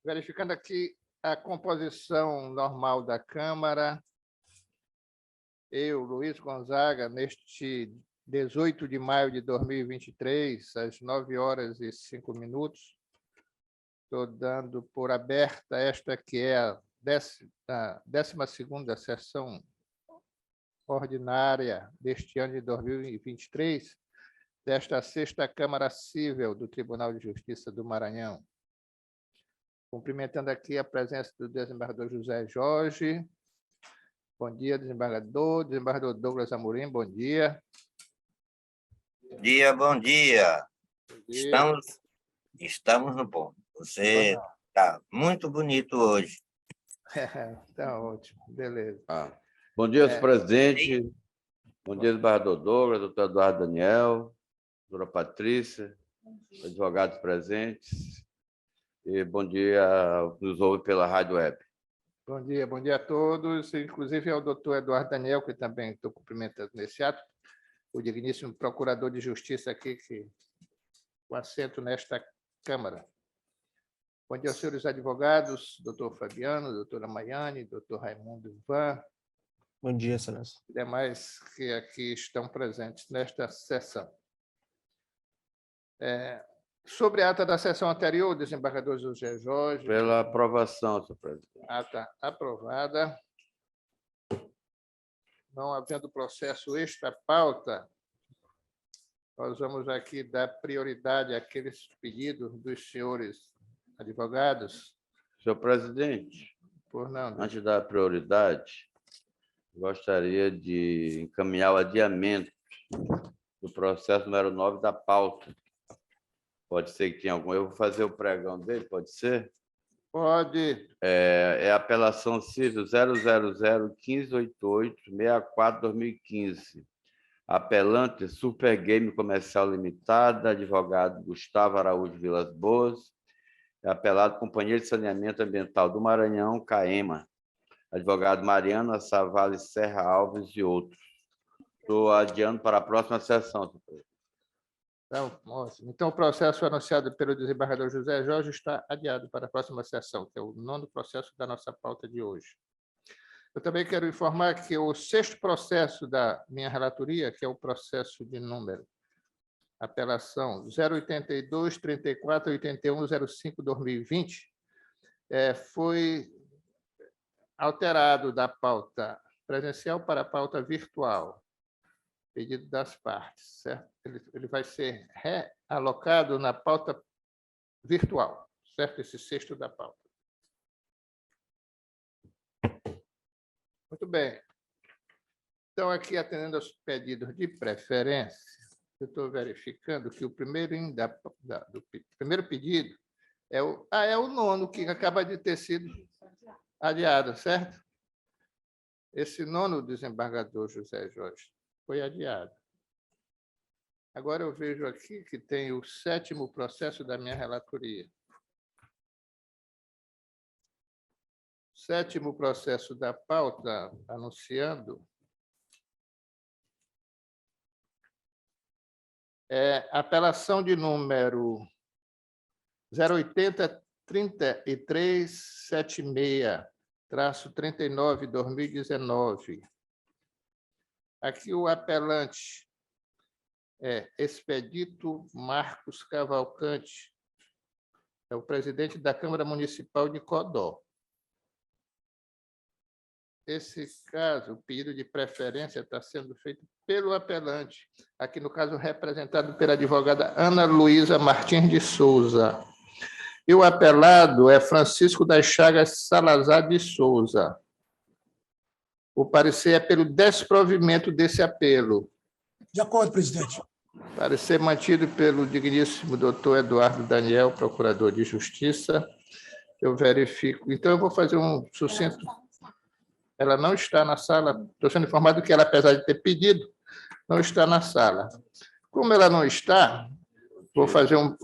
Verificando aqui a composição normal da Câmara, eu, Luiz Gonzaga, neste 18 de maio de 2023, às 9h05, estou dando por aberta esta que é a 12ª sessão ordinária deste ano de 2023, desta 6ª Câmara Cível do Tribunal de Justiça do Maranhão. Cumprimentando aqui a presença do desembargador José Jorge. Bom dia, desembargador. Desembargador Douglas Amorim, bom dia. Bom dia, bom dia. Bom dia. Estamos no ponto. Você está muito bonito hoje. Está ótimo, beleza. Bom dia, senhor presidente. Bom dia, desembargador Douglas, doutor Eduardo Daniel, doutora Patrícia, advogados presentes. E bom dia aos que nos ouvem pela Rádio Web. Bom dia a todos, inclusive ao doutor Eduardo Daniel, que também estou cumprimentando nesse ato, o digníssimo procurador de justiça aqui, com assento nesta Câmara. Bom dia aos senhores advogados, doutor Fabiano, doutora Maiane, doutor Raimundo Ivan. Bom dia, excelência. E demais que aqui estão presentes nesta sessão. Sobre a ata da sessão anterior, desembargador José Jorge. Pela aprovação, senhor presidente. Ata aprovada. Não havendo processo extra-pauta, nós vamos aqui dar prioridade àqueles pedidos dos senhores advogados. Senhor presidente, Por não. antes da prioridade, gostaria de encaminhar o adiamento do processo número 9 da pauta. Pode ser que tenha algum. Eu vou fazer o pregão dele, pode ser? Pode. É a apelação civil 000-1588-64-2015. Apelante Super Game Comercial Limitada, advogado Gustavo Araújo Vilas Boas. Apelado Companhia de Saneamento Ambiental do Maranhão, CAEMA. Advogado Mariana Savale Serra Alves e outros. Estou adiando para a próxima sessão, senhor presidente. Então, o processo anunciado pelo desembargador José Jorge está adiado para a próxima sessão, que é o 9º processo da nossa pauta de hoje. Eu também quero informar que o 6º processo da minha relatoria, que é o processo de número apelação 082-34-81-05-2020, foi alterado da pauta presencial para a pauta virtual. Pedido das partes, certo? Ele vai ser realocado na pauta virtual, certo? Esse 6º da pauta. Muito bem. Então, aqui, atendendo aos pedidos de preferência, eu estou verificando que o primeiro pedido é o 9º, que acaba de ter sido adiado, certo? Esse 9º, desembargador José Jorge, foi adiado. Agora eu vejo aqui que tem o 7º processo da minha relatoria. 7º processo da pauta, anunciando, apelação de número 080-3376-39-2019. Aqui o apelante é Expedito Marcos Cavalcante, é o presidente da Câmara Municipal de Codó. Esse caso, o pedido de preferência está sendo feito pelo apelante, aqui no caso representado pela advogada Ana Luísa Martins de Souza. E o apelado é Francisco das Chagas Salazar de Souza. O parecer é pelo desprovimento desse apelo. De acordo, presidente. Parecer mantido pelo digníssimo doutor Eduardo Daniel, procurador de Justiça. Eu verifico. Então, eu vou fazer um sucinto. Ela não está na sala. Estou sendo informado que ela, apesar de ter pedido, não está na sala. Como ela não está, vou fazer um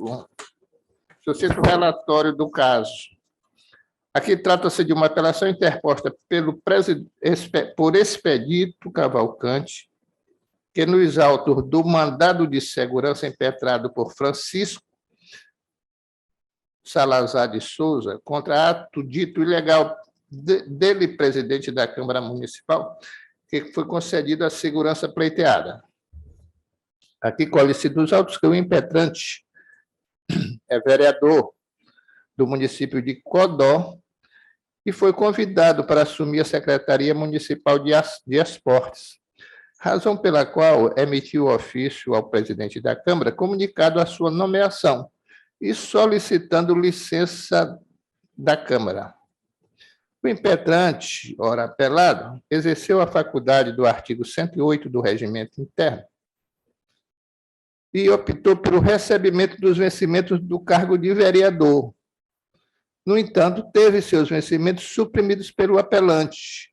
sucinto relatório do caso. Aqui trata-se de uma apelação interposta por Expedito Cavalcante, que, nos autos do mandado de segurança impetrado por Francisco Salazar de Souza contra ato dito ilegal dele, presidente da Câmara Municipal, que foi concedido à segurança pleiteada. Aqui colhe-se dos autos que o impetrante é vereador do município de Codó e foi convidado para assumir a Secretaria Municipal de Esportes, razão pela qual emitiu ofício ao presidente da Câmara comunicado a sua nomeação e solicitando licença da Câmara. O impetrante, ora apelado, exerceu a faculdade do artigo 108 do Regimento Interno e optou pelo recebimento dos vencimentos do cargo de vereador. No entanto, teve seus vencimentos suprimidos pelo apelante,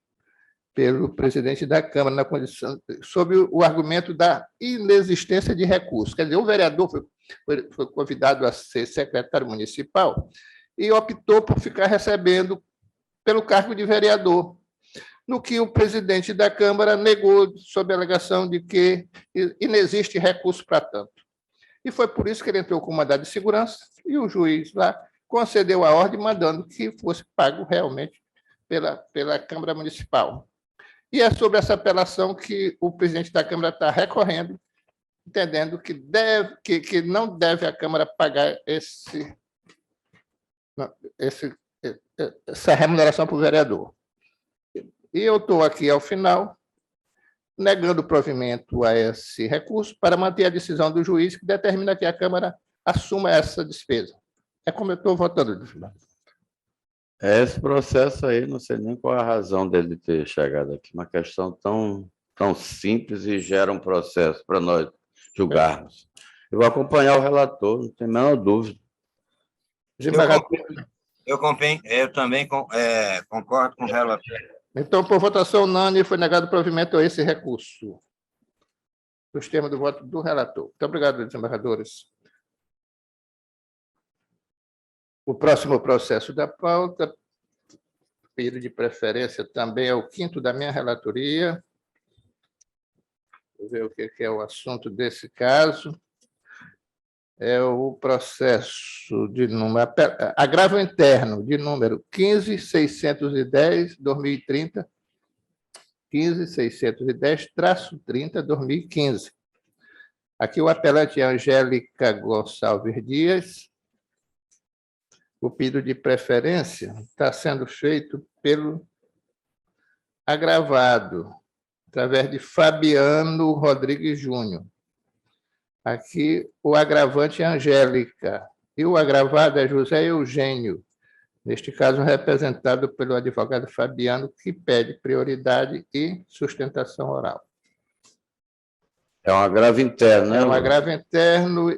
pelo presidente da Câmara, na condição, sob o argumento da inexistência de recurso. Quer dizer, o vereador foi convidado a ser secretário municipal e optou por ficar recebendo pelo cargo de vereador, no que o presidente da Câmara negou sob a alegação de que inexiste recurso para tanto. E foi por isso que ele entrou com mandado de segurança e o juiz lá concedeu a ordem mandando que fosse pago realmente pela Câmara Municipal. E é sobre essa apelação que o presidente da Câmara está recorrendo, entendendo que não deve a Câmara pagar essa remuneração para o vereador. E eu estou aqui, ao final, negando o provimento a esse recurso para manter a decisão do juiz que determina que a Câmara assuma essa despesa. É como eu estou votando. Esse processo aí, não sei nem qual a razão dele ter chegado aqui. Uma questão tão simples e gera um processo para nós julgarmos. Eu vou acompanhar o relator, não tem a menor dúvida. Eu também concordo com o relator. Então, por votação unânime, foi negado o provimento a esse recurso, nos termos do voto do relator. Muito obrigado, desembargadores. O próximo processo da pauta, pedido de preferência, também é o 5º da minha relatoria. Vou ver o que é o assunto desse caso. É o processo de número agravo interno de número 15.610/2030, 15.610-30/2015. Aqui o apelante é Angélica Gonçalves Dias. O pedido de preferência está sendo feito pelo agravado, através de Fabiano Rodrigues Júnior. Aqui, o agravante é Angélica e o agravado é José Eugênio, neste caso representado pelo advogado Fabiano, que pede prioridade e sustentação oral. É um agravo interno, né? É um agravo interno.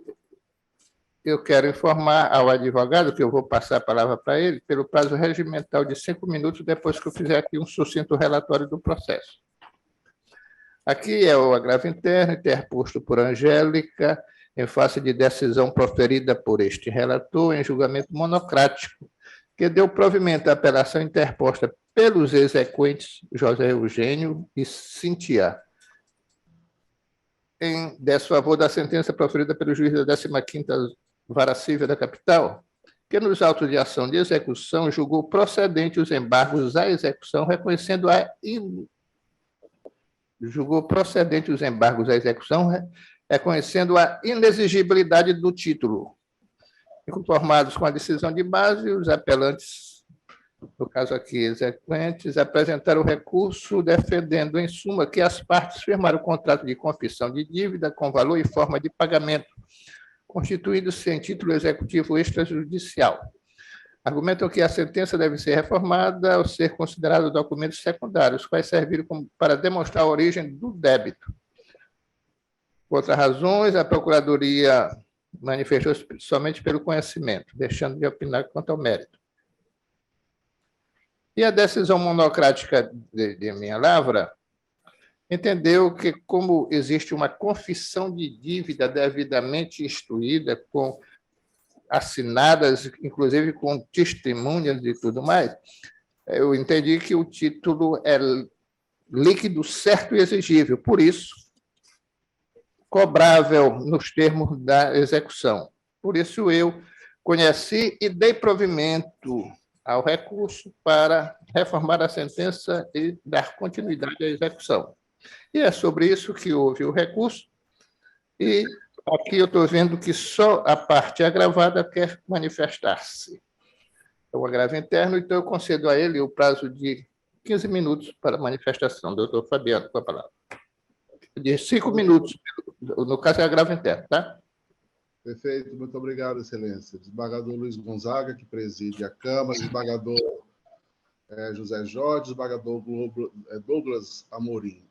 Eu quero informar ao advogado, que eu vou passar a palavra para ele, pelo prazo regimental de 5 minutos, depois que eu fizer aqui um sucinto relatório do processo. Aqui é o agravo interno, interposto por Angélica, em face de decisão proferida por este relator em julgamento monocrático, que deu provimento à apelação interposta pelos exequentes José Eugênio e Cintia, em desfavor da sentença proferida pelo juiz da 15ª Vara Civil da Capital, que nos autos de ação de execução julgou procedente os embargos à execução, reconhecendo a inexigibilidade do título. Conformados com a decisão de base, os apelantes, no caso aqui, exequentes, apresentaram o recurso defendendo, em suma, que as partes firmaram o contrato de confissão de dívida com valor e forma de pagamento, constituindo-se em título executivo extrajudicial. Argumentam que a sentença deve ser reformada ao ser considerado documentos secundários, quais serviram para demonstrar a origem do débito. Por outras razões, a Procuradoria manifestou-se somente pelo conhecimento, deixando de opinar quanto ao mérito. E a decisão monocrática de minha lavra entendeu que, como existe uma confissão de dívida devidamente instruída, assinadas, inclusive com testemunhas e tudo mais, eu entendi que o título é líquido, certo e exigível, por isso, cobrável nos termos da execução. Por isso, eu Conheci e dei provimento ao recurso para reformar a sentença e dar continuidade à execução. E é sobre isso que houve o recurso, e aqui eu estou vendo que só a parte agravada quer manifestar-se. É um agravo interno, então eu concedo a ele o prazo de 15 minutos para manifestação. Doutor Fabiano, com a palavra. De 5 minutos, no caso é agravo interno, tá? Perfeito, muito obrigado, Excelência. Desembargador Luiz Gonzaga, que preside a Câmara, desembargador José Jorge, desembargador Douglas Amorim.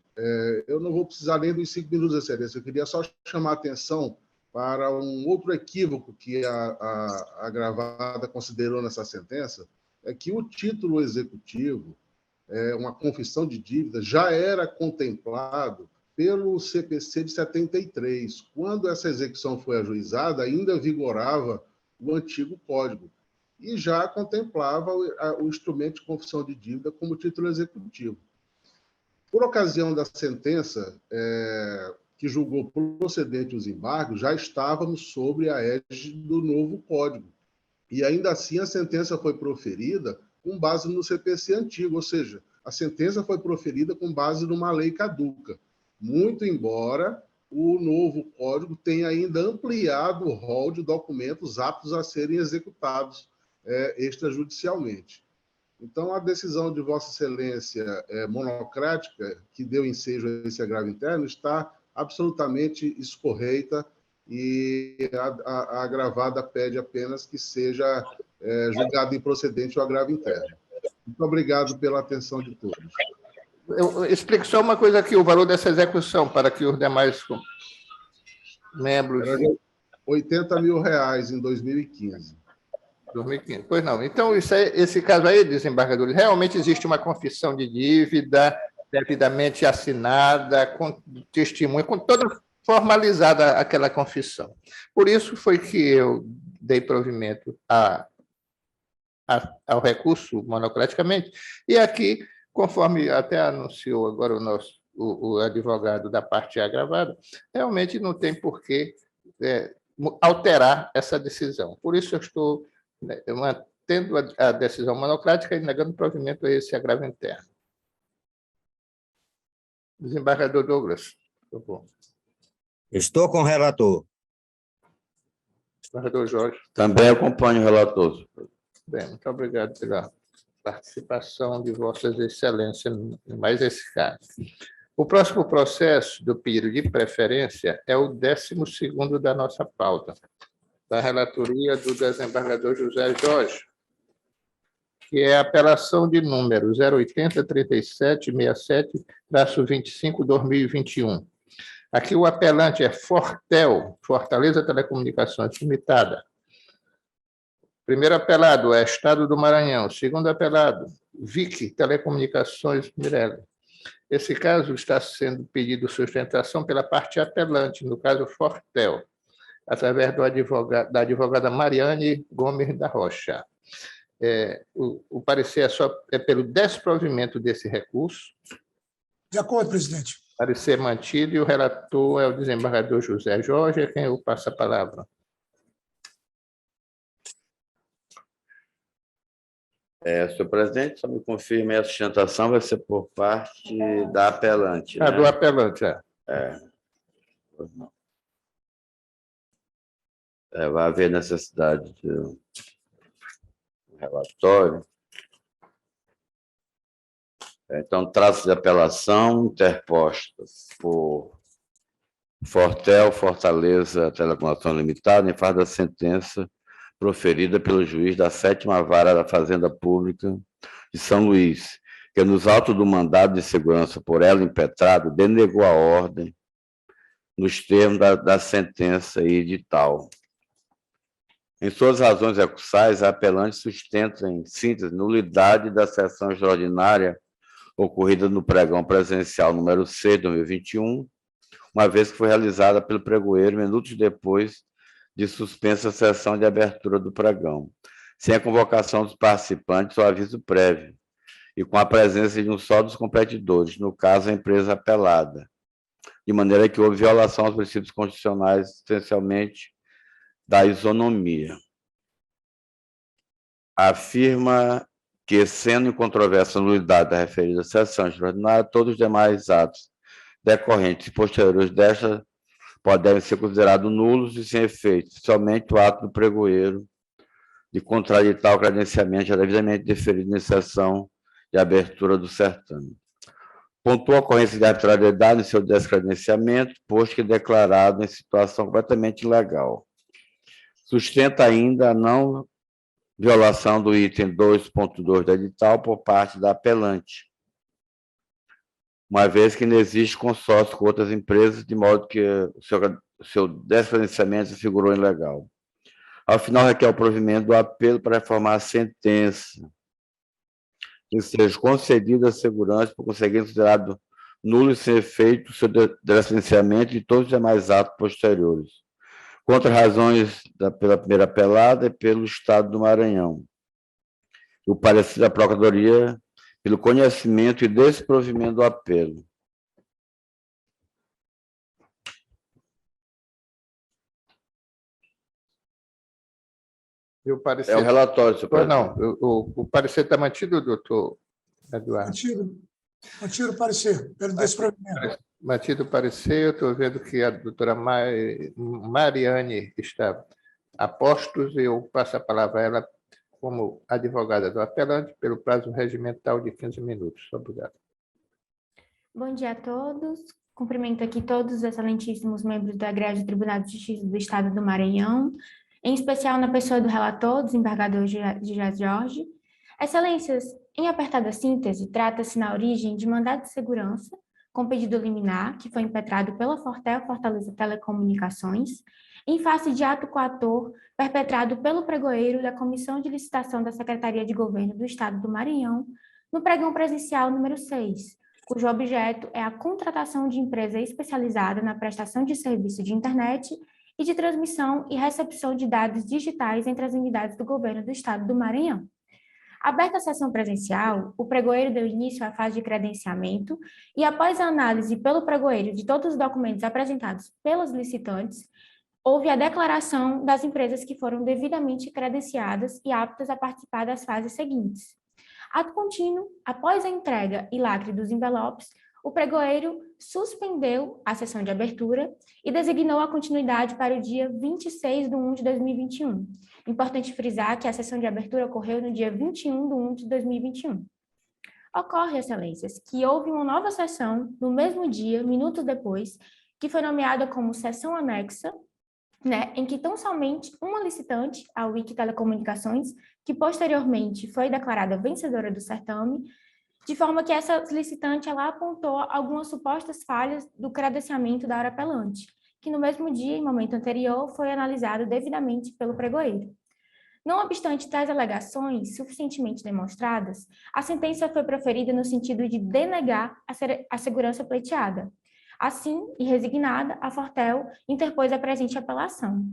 Eu não vou precisar nem dos 5 minutos, Excelência, eu queria só chamar a atenção para um outro equívoco que a agravada considerou nessa sentença, é que o título executivo, uma confissão de dívida, já era contemplado pelo CPC de 73. Quando essa execução foi ajuizada, ainda vigorava o antigo código e já contemplava o instrumento de confissão de dívida como título executivo. Por ocasião da sentença que julgou procedente os embargos, já estávamos sobre a égide do novo código. E ainda assim a sentença foi proferida com base no CPC antigo, ou seja, a sentença foi proferida com base numa lei caduca, muito embora o novo código tenha ainda ampliado o rol de documentos aptos a serem executados extrajudicialmente. Então, a decisão de Vossa Excelência monocrática, que deu ensejo a esse agravo interno, está absolutamente escorreita e a agravada pede apenas que seja julgado improcedente o agravo interno. Muito obrigado pela atenção de todos. Eu explico só uma coisa aqui, o valor dessa execução, para que os demais membros... Era de R$80 mil em 2015. 2015. Pois não. Então, esse caso aí, desembargadores, realmente existe uma confissão de dívida devidamente assinada, com testemunha, com toda formalizada aquela confissão. Por isso foi que eu dei provimento ao recurso monocraticamente, e aqui, conforme até anunciou agora o advogado da parte agravada, realmente não tem por que alterar essa decisão. Por isso eu estou mantendo a decisão monocrática e negando provimento a esse agravo interno. Desembargador Douglas, por favor. Estou com o relator. Desembargador Jorge. Também acompanho o relator. Bem, muito obrigado pela participação de Vossas Excelências em mais esse caso. O próximo processo do pedido de preferência é o 12º da nossa pauta, da relatoria do desembargador José Jorge, que é a apelação de número 080-3767-25/2021. Aqui o apelante é Fortel, Fortaleza Telecomunicações Limitada. Primeiro apelado é Estado do Maranhão. Segundo apelado, VIC Telecomunicações Mirella. Esse caso está sendo pedido sustentação pela parte apelante, no caso Fortel, através da advogada Mariane Gomes da Rocha. O parecer é pelo desprovimento desse recurso. De acordo, presidente. Parecer mantido, e o relator é o desembargador José Jorge, a quem eu passo a palavra. Senhor presidente, só me confirme, a sustentação vai ser por parte da apelante. Do apelante, Vai haver necessidade de um relatório. Então, traços de apelação interpostas por Fortel, Fortaleza Telecomunicações Limitada, em face da sentença proferida pelo juiz da 7ª Vara da Fazenda Pública de São Luís, que nos autos do mandado de segurança por ela impetrado, denegou a ordem nos termos da sentença e edital. Em suas razões recursais, a apelante sustenta, em síntese, nulidade da sessão extraordinária ocorrida no pregão presencial número 6 de 2021, uma vez que foi realizada pelo pregoeiro minutos depois de suspensa a sessão de abertura do pregão, sem a convocação dos participantes ou aviso prévio, e com a presença de um só dos competidores, no caso a empresa apelada, de maneira que houve violação aos princípios constitucionais, essencialmente da isonomia. afirma que, sendo em controvérsia a nulidade da referida sessão extraordinária, todos os demais atos decorrentes e posteriores desta podem ser considerados nulos e sem efeito, somente o ato do pregoeiro de contraditar o credenciamento já devidamente deferido em sessão de abertura do certame. Pontua a ocorrência de arbitrariedade em seu descredenciamento, posto que declarado em situação completamente ilegal. Sustenta ainda a não violação do item 2.2 do edital por parte da apelante, uma vez que não existe consórcio com outras empresas, de modo que o seu descredenciamento se figurou ilegal. Ao final, requer o provimento do apelo para reformar a sentença, que seja concedida a segurança, por conseguir considerado nulo e sem efeito o seu descredenciamento e todos os demais atos posteriores, contra razões pela primeira apelada e pelo Estado do Maranhão. O parecer da Procuradoria pelo conhecimento e desprovimento do apelo. E o parecer... É o relatório, senhor presidente. Não, o parecer está mantido, doutor Eduardo? Mantido o parecer, pelo desprovimento. Mantido o parecer, eu estou vendo que a doutora Mariane está a postos, e eu passo a palavra a ela como advogada do apelante pelo prazo regimental de 15 minutos. Obrigado. Bom dia a todos. Cumprimento aqui todos os excelentíssimos membros do Egrégio Tribunal de Justiça do Estado do Maranhão, em especial na pessoa do relator, desembargador José Jorge. Excelências, em apertada síntese, trata-se na origem de mandado de segurança com pedido liminar, que foi impetrado pela Fortel Fortaleza Telecomunicações, em face de ato coator perpetrado pelo pregoeiro da Comissão de Licitação da Secretaria de Governo do Estado do Maranhão, no pregão presencial número 6, cujo objeto é a contratação de empresa especializada na prestação de serviço de internet e de transmissão e recepção de dados digitais entre as unidades do Governo do Estado do Maranhão. Aberta a sessão presencial, o pregoeiro deu início à fase de credenciamento e, após a análise pelo pregoeiro de todos os documentos apresentados pelos licitantes, houve a declaração das empresas que foram devidamente credenciadas e aptas a participar das fases seguintes. Ato contínuo, após a entrega e lacre dos envelopes, o pregoeiro suspendeu a sessão de abertura e designou a continuidade para o dia 26/1 de 2021. Importante frisar que a sessão de abertura ocorreu no dia 21/1 de 2021. Ocorre, excelências, que houve uma nova sessão no mesmo dia, minutos depois, que foi nomeada como sessão anexa, em que tão somente uma licitante, a Wiki Telecomunicações, que posteriormente foi declarada vencedora do certame, de forma que essa licitante ela apontou algumas supostas falhas do credenciamento da hora apelante, que no mesmo dia, em momento anterior, foi analisado devidamente pelo pregoeiro. Não obstante tais alegações suficientemente demonstradas, a sentença foi proferida no sentido de denegar a segurança pleiteada. Assim, e resignada, a Fortel interpôs a presente apelação.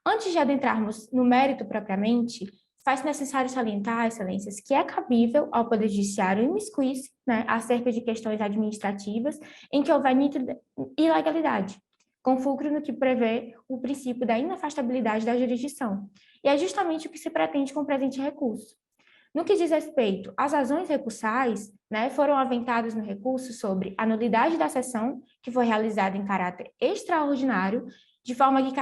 Antes de adentrarmos no mérito propriamente, faz necessário salientar, excelências, que é cabível ao Poder Judiciário imiscuir-se acerca de questões administrativas em que houver nítida ilegalidade, com fulcro no que prevê o princípio da inafastabilidade da jurisdição. E é justamente o que se pretende com o presente recurso. No que diz respeito às razões recursais, foram aventadas no recurso sobre a nulidade da sessão, que foi realizada em caráter extraordinário, de forma que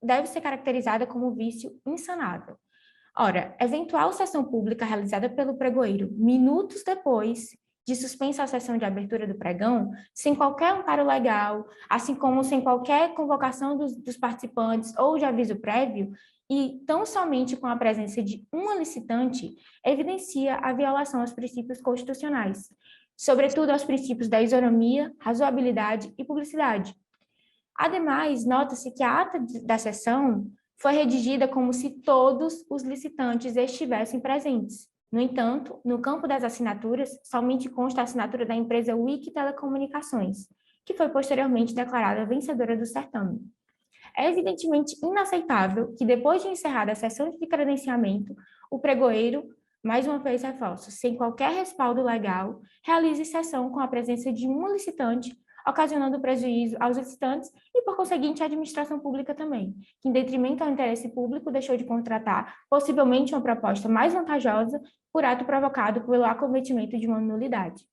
deve ser caracterizada como vício insanável. Ora, eventual sessão pública realizada pelo pregoeiro minutos depois de suspensa a sessão de abertura do pregão, sem qualquer amparo legal, assim como sem qualquer convocação dos participantes ou de aviso prévio, e tão somente com a presença de uma licitante, evidencia a violação aos princípios constitucionais, sobretudo aos princípios da isonomia, razoabilidade e publicidade. Ademais, nota-se que a ata da sessão foi redigida como se todos os licitantes estivessem presentes. No entanto, no campo das assinaturas, somente consta a assinatura da empresa Wiki Telecomunicações, que foi posteriormente declarada vencedora do certame. É evidentemente inaceitável que, depois de encerrada a sessão de credenciamento, o pregoeiro, mais uma vez reforço, sem qualquer respaldo legal, realize sessão com a presença de uma licitante, ocasionando prejuízo aos licitantes e, por conseguinte, à administração pública também, que, em detrimento ao interesse público, deixou de contratar possivelmente uma proposta mais vantajosa por ato provocado pelo acometimento de uma nulidade.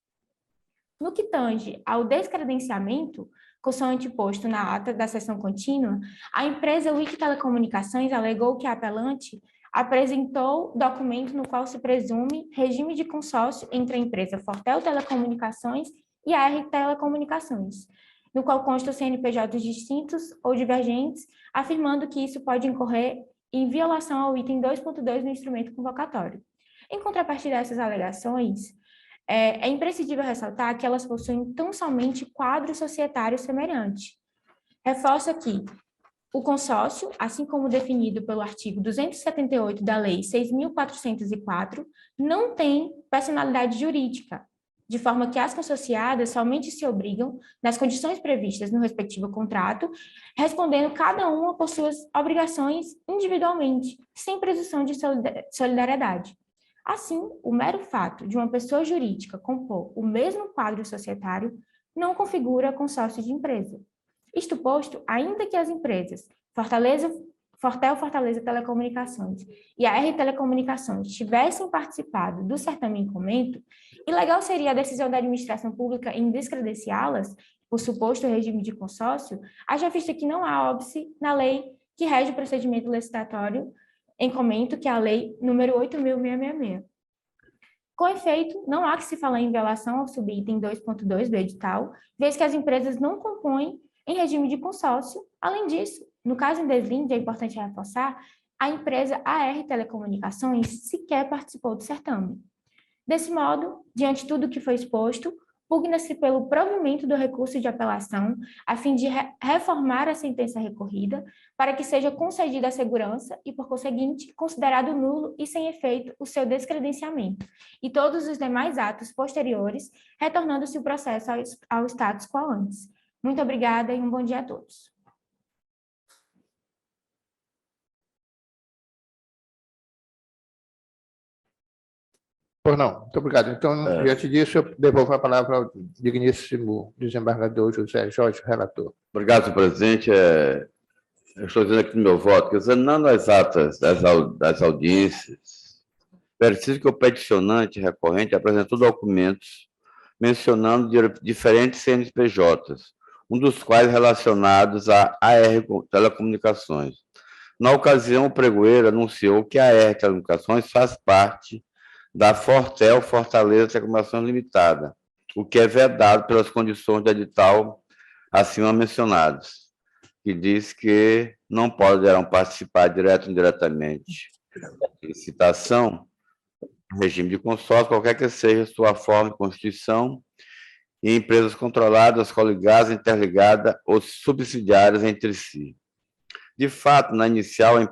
No que tange ao descredenciamento, consoante posto na ata da sessão contínua, a empresa Wiki Telecomunicações alegou que a apelante apresentou documento no qual se presume regime de consórcio entre a empresa Fortel Telecomunicações e a R Telecomunicações, no qual constam CNPJs distintos ou divergentes, afirmando que isso pode incorrer em violação ao item 2.2 do instrumento convocatório. Em contrapartida a essas alegações, é imprescindível ressaltar que elas possuem tão somente quadro societário semelhante. Reforça que o consórcio, assim como definido pelo artigo 278 da Lei 6.404, não tem personalidade jurídica, de forma que as consorciadas somente se obrigam, nas condições previstas no respectivo contrato, respondendo cada uma por suas obrigações individualmente, sem presunção de solidariedade. Assim, o mero fato de uma pessoa jurídica compor o mesmo quadro societário não configura consórcio de empresa. Isto posto, ainda que as empresas Fortel Telecomunicações e a R Telecomunicações tivessem participado do certame em comento, ilegal seria a decisão da administração pública em descredenciá-las por suposto regime de consórcio, haja vista que não há óbice na lei que rege o procedimento licitatório em comento, que é a lei número 8.666. Com efeito, não há que se falar em violação ao subitem 2.2 do edital, vez que as empresas não compõem em regime de consórcio. Além disso, no caso em deslinde, é importante reforçar, a empresa AR Telecomunicações sequer participou do certame. Desse modo, diante de tudo que foi exposto, pugna-se pelo provimento do recurso de apelação, a fim de reformar a sentença recorrida, para que seja concedida a segurança e, por conseguinte, considerado nulo e sem efeito o seu descredenciamento, e todos os demais atos posteriores, retornando-se o processo ao status quo antes. Muito obrigada e um bom dia a todos. Pois não, muito obrigado. Então, diante disso, eu devolvo a palavra ao digníssimo desembargador José Jorge, relator. Obrigado, senhor presidente. Eu estou dizendo aqui no meu voto que, examinando as atas das audiências, preciso que o peticionante recorrente apresentou documentos mencionando diferentes CNPJs, um dos quais relacionados à AR Telecomunicações. Na ocasião, o pregoeiro anunciou que a AR Telecomunicações faz parte da Fortel Fortaleza Telecomunicações Limitada, o que é vedado pelas condições do edital acima mencionadas, que diz que não poderão participar direto ou indiretamente da licitação, regime de consórcio, qualquer que seja sua forma de constituição, e empresas controladas, coligadas, interligadas ou subsidiárias entre si. De fato, na inicial, a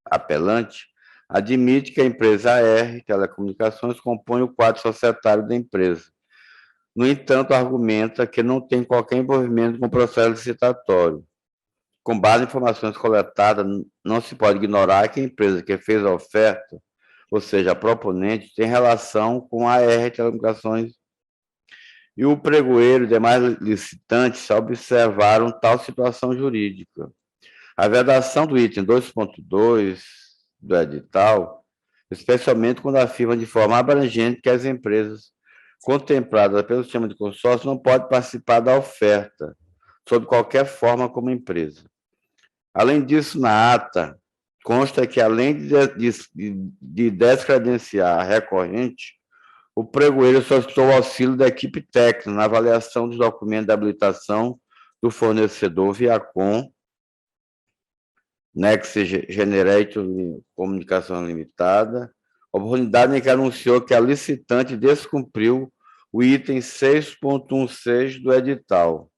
apelante, admite que a empresa AR Telecomunicações compõe o quadro societário da empresa. No entanto, argumenta que não tem qualquer envolvimento com o processo licitatório. Com base em informações coletadas, não se pode ignorar que a empresa que fez a oferta, ou seja, a proponente, tem relação com a AR Telecomunicações, e o pregoeiro e demais licitantes observaram tal situação jurídica. A vedação do item 2.2 do edital, especialmente quando afirma de forma abrangente que as empresas contempladas pelo sistema de consórcio não podem participar da oferta, sob qualquer forma como empresa. Além disso, na ata, consta que, além de descredenciar a recorrente, o pregoeiro solicitou o auxílio da equipe técnica na avaliação dos documentos de habilitação do fornecedor Viacom, Next Generation Comunicação Limitada, oportunidade em que anunciou que a licitante descumpriu o item 6.16 do edital.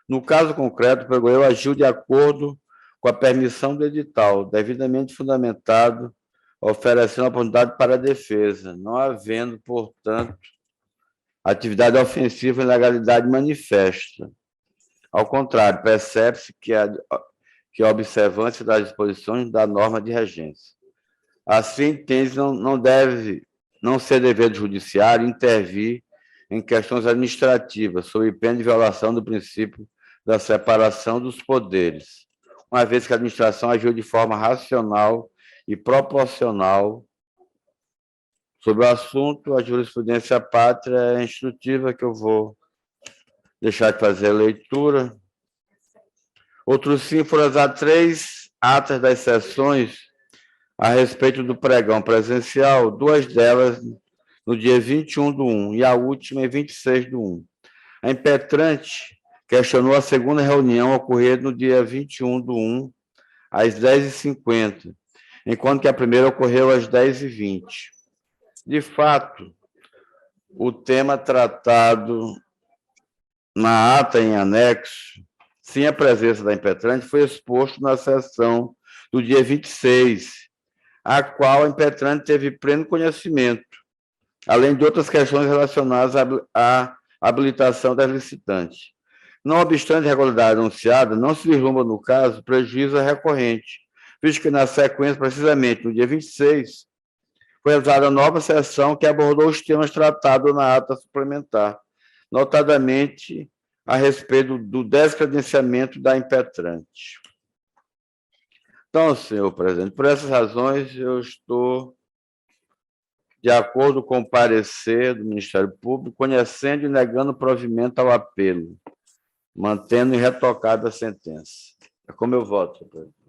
No caso concreto, o pregoeiro agiu de acordo com a permissão do edital, devidamente fundamentado, oferecendo oportunidade para a defesa, não havendo, portanto, atividade ofensiva e legalidade manifesta. Ao contrário, percebe-se que a observância das disposições da norma de regência. Assim, entende não deve não ser dever do judiciário intervir em questões administrativas, sob pena de violação do princípio da separação dos poderes, uma vez que a administração agiu de forma racional e proporcional. Sobre o assunto, a jurisprudência pátria é instrutiva, que eu vou deixar de fazer a leitura. Outros sim foram as 3 atas das sessões a respeito do pregão presencial, 2 delas no dia 21/1 e a última em 26/1. A impetrante questionou a segunda reunião ocorrida no dia 21/1, às 10h50, enquanto que a primeira ocorreu às 10h20. De fato, o tema tratado na ata em anexo, sem a presença da impetrante, foi exposto na sessão do dia 26, a qual a impetrante teve pleno conhecimento, além de outras questões relacionadas à habilitação das licitantes. Não obstante a irregularidade anunciada, não se vislumbra, no caso, prejuízo recorrente, visto que, na sequência, precisamente no dia 26, foi realizada nova sessão que abordou os temas tratados na ata suplementar, notadamente a respeito do descredenciamento da impetrante. Então, senhor presidente, por essas razões, eu estou de acordo com o parecer do Ministério Público, conhecendo e negando provimento ao apelo, mantendo irretocada a sentença. É como eu voto, senhor presidente.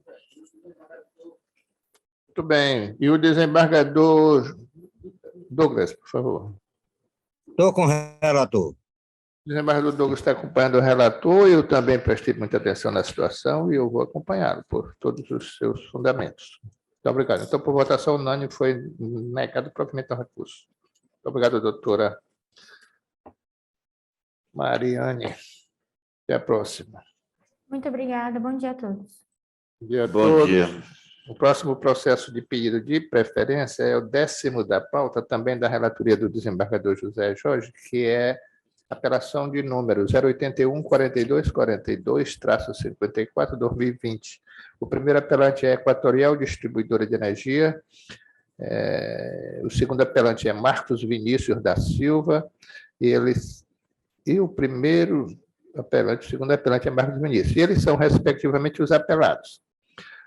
Muito bem. E o desembargador Douglas, por favor. Estou com o relator. O desembargador Douglas está acompanhando o relator, eu também prestei muita atenção na situação e eu vou acompanhá-lo por todos os seus fundamentos. Muito obrigado. Então, por votação unânime, foi negado o provimento ao recurso. Muito obrigado, doutora Mariane. Até a próxima. Muito obrigada. Bom dia a todos. Bom dia a Bom todos. dia. O próximo processo de pedido de preferência é o 10º da pauta, também da relatoria do desembargador José Jorge, que é apelação de número 081-4242-54-2020. O primeiro apelante é Equatorial Distribuidora de Energia, o segundo apelante é Marcos Vinícius da Silva, e o primeiro apelante, o segundo apelante é Marcos Vinícius, e eles são, respectivamente, os apelados.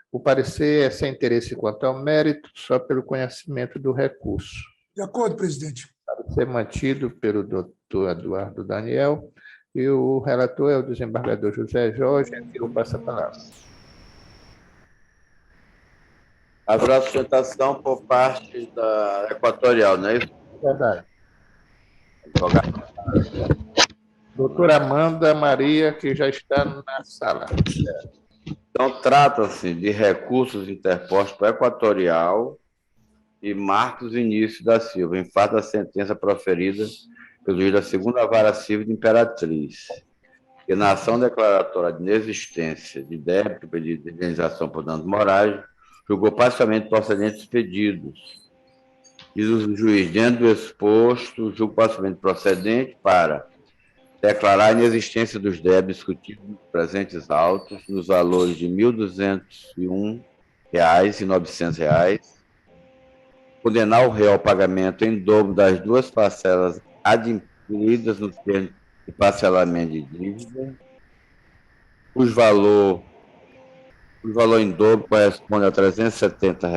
O parecer é sem interesse quanto ao mérito, só pelo conhecimento do recurso. De acordo, presidente. Para ser mantido pelo doutor Eduardo Daniel, e o relator é o desembargador José Jorge, que eu passo a palavra. Haverá sustentação por parte da Equatorial, não é isso? Verdade. Advogado. Doutora Amanda Maria, que já está na sala. Então, trata-se de recursos interpostos por Equatorial e Marcos Vinícius da Silva, em face da sentença proferida pelo juiz da segunda vara civil de Imperatriz, que na ação declaratória de inexistência de débito pedido de indenização por danos morais, julgou parcialmente procedentes os pedidos. Diz o juiz, diante do exposto, julgo parcialmente procedente para declarar a inexistência dos débitos discutidos nos presentes autos, nos valores de R$ 1.201 e R$ 900, condenar o réu ao pagamento em dobro das 2 parcelas adimplidas no termo de parcelamento de dívida, cujo valor em dobro corresponde a R$ 370,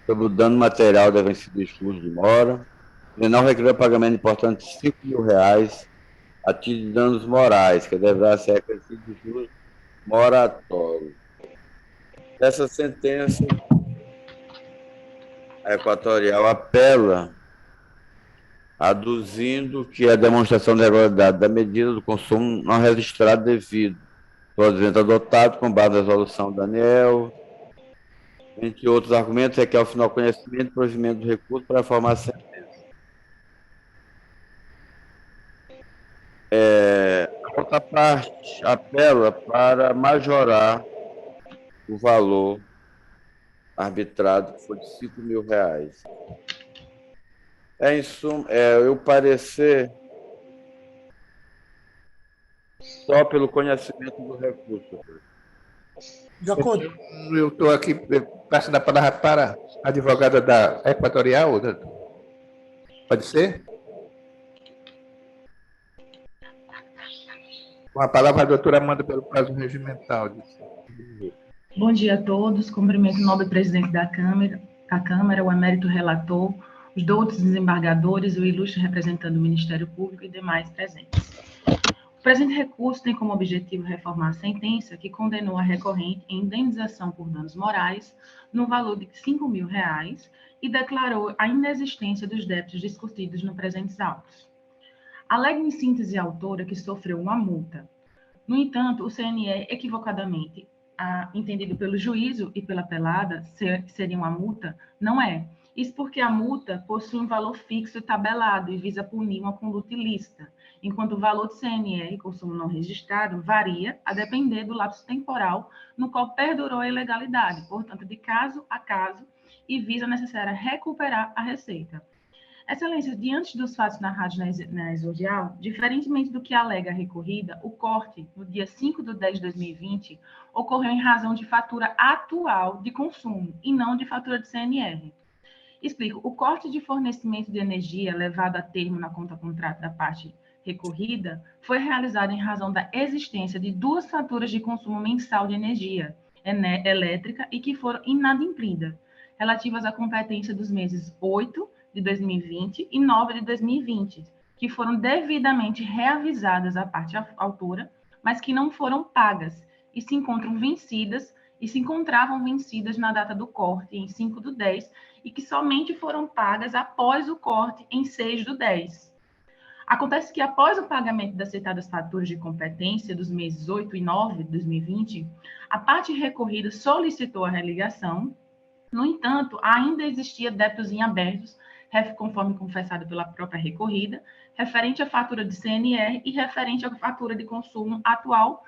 sobre o dano material da vencida juros de mora, condenar o requerer o pagamento importante de R$ 5.000 a título de danos morais, que deverá ser acrescido de juros moratórios. Essa sentença, a Equatorial apela, aduzindo que a demonstração da irregularidade da medida do consumo não registrado devido ao advento adotado com base na resolução Daniel, entre outros argumentos, requer ao final conhecimento e provimento do recurso para formar a sentença. A outra parte apela para majorar o valor arbitrado, que foi de R$ 5.000. Em suma, o parecer só pelo conhecimento do recurso. De acordo. Eu estou aqui passando a palavra para a advogada da Equatorial. Pode ser? Com a palavra a doutora Amanda pelo prazo regimental. Bom dia a todos. Cumprimento o nobre presidente da Câmara, o emérito relator, os doutos desembargadores, o ilustre representante do Ministério Público e demais presentes. O presente recurso tem como objetivo reformar a sentença que condenou a recorrente em indenização por danos morais no valor de R$ 5.000 e declarou a inexistência dos débitos discutidos no presentes autos. Alega em síntese a autora que sofreu uma multa. No entanto, o CNE, equivocadamente entendido pelo juízo e pela apelada, seria uma multa, não é. Isso porque a multa possui um valor fixo e tabelado e visa punir uma conduta ilícita, enquanto o valor de CNR, consumo não registrado, varia a depender do lapso temporal no qual perdurou a ilegalidade, portanto, de caso a caso, e visa necessária recuperar a receita. Excelência, diante dos fatos narrados na exordial, diferentemente do que alega a recorrida, o corte, no dia 5/10/2020, ocorreu em razão de fatura atual de consumo e não de fatura de CNR. Explico. O corte de fornecimento de energia levado a termo na conta-contrato da parte recorrida foi realizado em razão da existência de 2 faturas de consumo mensal de energia elétrica e que foram inadimplidas, relativas à competência dos meses 8 de 2020 e 9 de 2020, que foram devidamente reavisadas à parte autora, mas que não foram pagas e se encontravam vencidas na data do corte, em 5/10, e que somente foram pagas após o corte, em 6/10. Acontece que, após o pagamento das citadas faturas de competência dos meses 8 e 9 de 2020, a parte recorrida solicitou a religação. No entanto, ainda existia débitos em abertos, conforme confessado pela própria recorrida, referente à fatura de CNR e referente à fatura de consumo atual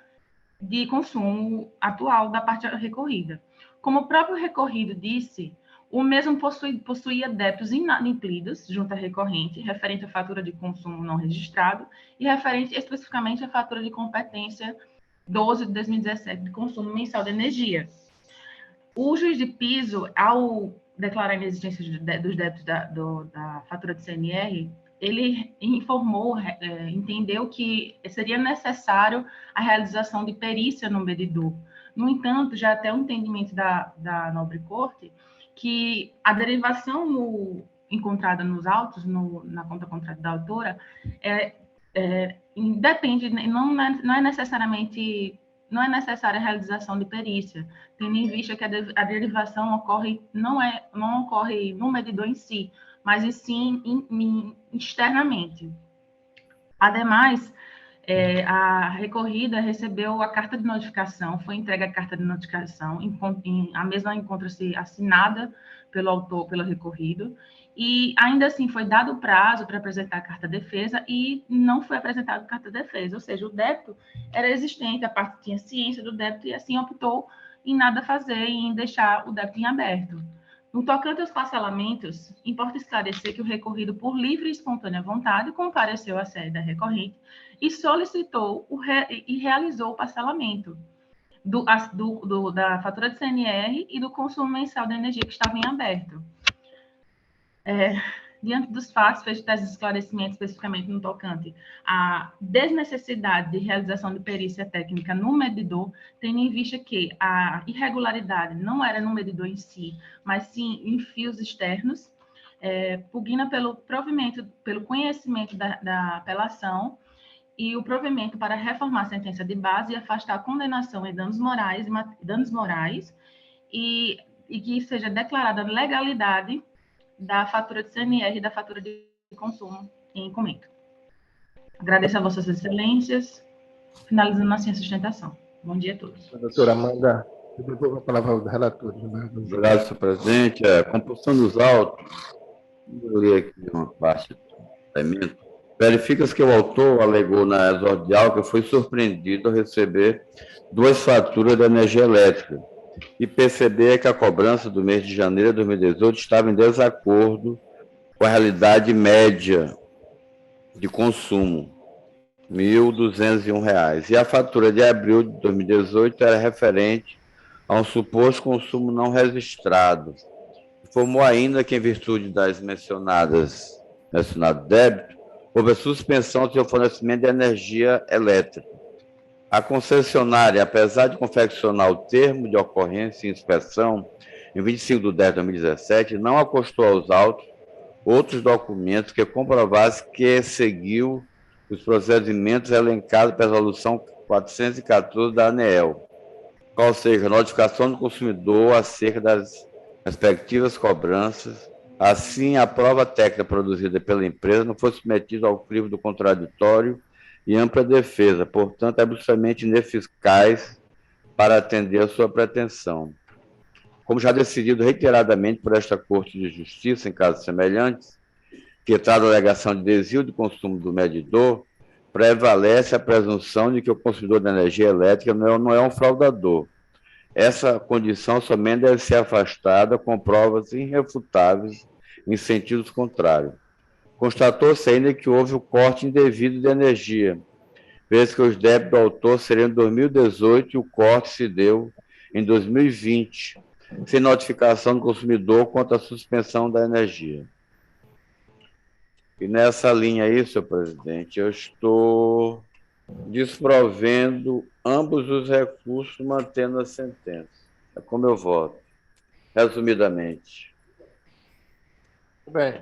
da parte recorrida. Como o próprio recorrido disse, o mesmo possuía débitos inadimplidos junto à recorrente, referente à fatura de consumo não registrado e referente especificamente à fatura de competência 12 de 2017 de consumo mensal de energia. O juiz de piso, ao declarar a inexistência dos débitos da fatura de CNR, ele informou, entendeu que seria necessário a realização de perícia no medidor. No entanto, já até o entendimento da nobre corte, que a derivação encontrada nos autos, na conta-contrato da autora, depende, não é necessária a realização de perícia, tendo em vista que a derivação não ocorre no medidor em si, mas e sim externamente. Ademais, a recorrida recebeu a carta de notificação, foi entregue a carta de notificação, a mesma encontra-se assinada pelo autor, pelo recorrido, e ainda assim foi dado o prazo para apresentar a carta de defesa e não foi apresentada a carta de defesa, ou seja, o débito era existente, a parte tinha ciência do débito e assim optou em nada fazer e em deixar o débito em aberto. No tocante aos parcelamentos, importa esclarecer que o recorrido, por livre e espontânea vontade, compareceu à sede da recorrente e solicitou e realizou o parcelamento da fatura de CNR e do consumo mensal de energia que estava em aberto. Diante dos fatos, feitos tais esclarecimentos, especificamente no tocante à desnecessidade de realização de perícia técnica no medidor, tendo em vista que a irregularidade não era no medidor em si, mas sim em fios externos, pugna pelo conhecimento da apelação e o provimento para reformar a sentença de base e afastar a condenação em danos morais e que seja declarada a legalidade da fatura de CNR e da fatura de consumo em comento. Agradeço a vossas excelências, finalizando assim a sustentação. Bom dia a todos. Doutora Amanda, eu devolvo a palavra ao relator. Obrigado, senhor presidente. A composição dos autos, vou ler aqui uma parte do emento. Verifica-se que o autor alegou na exordial que foi surpreendido ao receber 2 faturas de energia elétrica e perceber que a cobrança do mês de janeiro de 2018 estava em desacordo com a realidade média de consumo, R$ 1.201, e a fatura de abril de 2018 era referente a um suposto consumo não registrado. Informou ainda que, em virtude das mencionado débito, houve a suspensão do seu fornecimento de energia elétrica A concessionária, apesar de confeccionar o termo de ocorrência e inspeção em 25/10/2017, não acostou aos autos outros documentos que comprovassem que seguiu os procedimentos elencados pela Resolução 414 da ANEEL, ou seja, notificação do consumidor acerca das respectivas cobranças. Assim, a prova técnica produzida pela empresa não foi submetida ao crivo do contraditório e ampla defesa, portanto, é absolutamente ineficaz para atender a sua pretensão. Como já decidido reiteradamente por esta Corte de Justiça em casos semelhantes, que trata a alegação de desvio de consumo do medidor, prevalece a presunção de que o consumidor de energia elétrica não é um fraudador. Essa condição somente deve ser afastada com provas irrefutáveis em sentidos contrários. Constatou-se ainda que houve o corte indevido de energia, vez que os débitos do autor seriam em 2018 e o corte se deu em 2020, sem notificação do consumidor quanto à suspensão da energia. E nessa linha aí, senhor presidente, eu estou desprovendo ambos os recursos, mantendo a sentença. É como eu voto, resumidamente. Bem,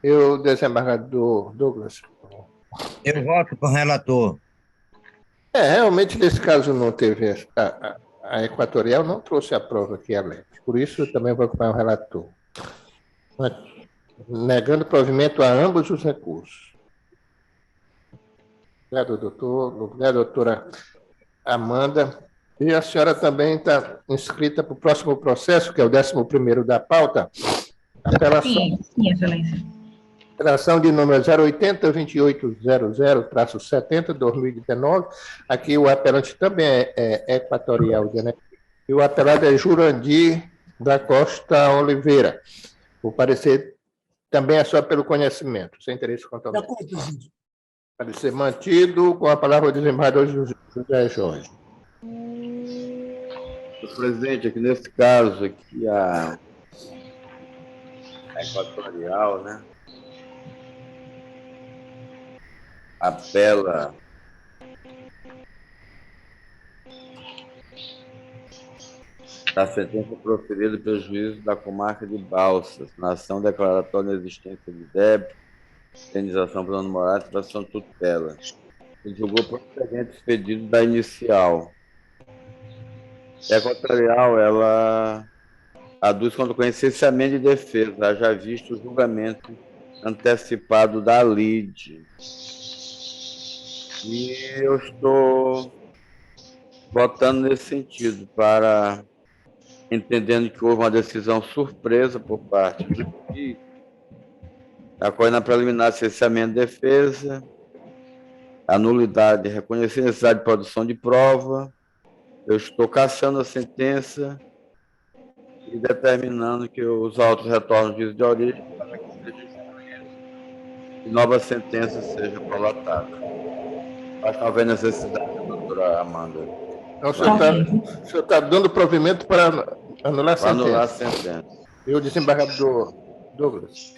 eu, desembargador Douglas. Eu voto com o relator. Realmente, nesse caso, não teve. A Equatorial não trouxe a prova que é elétrica. Por isso, eu também vou acompanhar o relator. Negando provimento a ambos os recursos. Obrigado, doutor. Obrigado, doutora Amanda. E a senhora também está inscrita para o próximo processo, que é o 11º da pauta. Sim, excelência. Apelação de número 080-2800-70-2019. Aqui o apelante também é Equatorial de Energia. E o apelado é Jurandir da Costa Oliveira. O parecer também é só pelo conhecimento, sem interesse quanto ao De acordo, presidente. parecer mantido. Com a palavra o desembargador José Jorge. Senhor presidente, aqui nesse caso, aqui a Equatorial, né? Apela da sentença proferida pelo juízo da comarca de Balsas, na ação declaratória de existência de débito, indenização por dano moral e situação de tutela. Ele julgou procedente expedido da inicial. A Equatorial, ela aduz contra o licenciamento de defesa, já visto o julgamento antecipado da LIDE. E eu estou votando nesse sentido, entendendo que houve uma decisão surpresa por parte do juiz, acolhendo a preliminar de licenciamento de defesa, a nulidade, reconhecer a necessidade de produção de prova. Eu estou cassando a sentença e determinando que os autos retornem ao juízo de origem para que seja instruído e nova sentença seja prolatada. Acho que não havia necessidade, doutora Amanda. Então, o senhor está dando provimento para anular a sentença. Para anular a sentença. E o desembargador Douglas?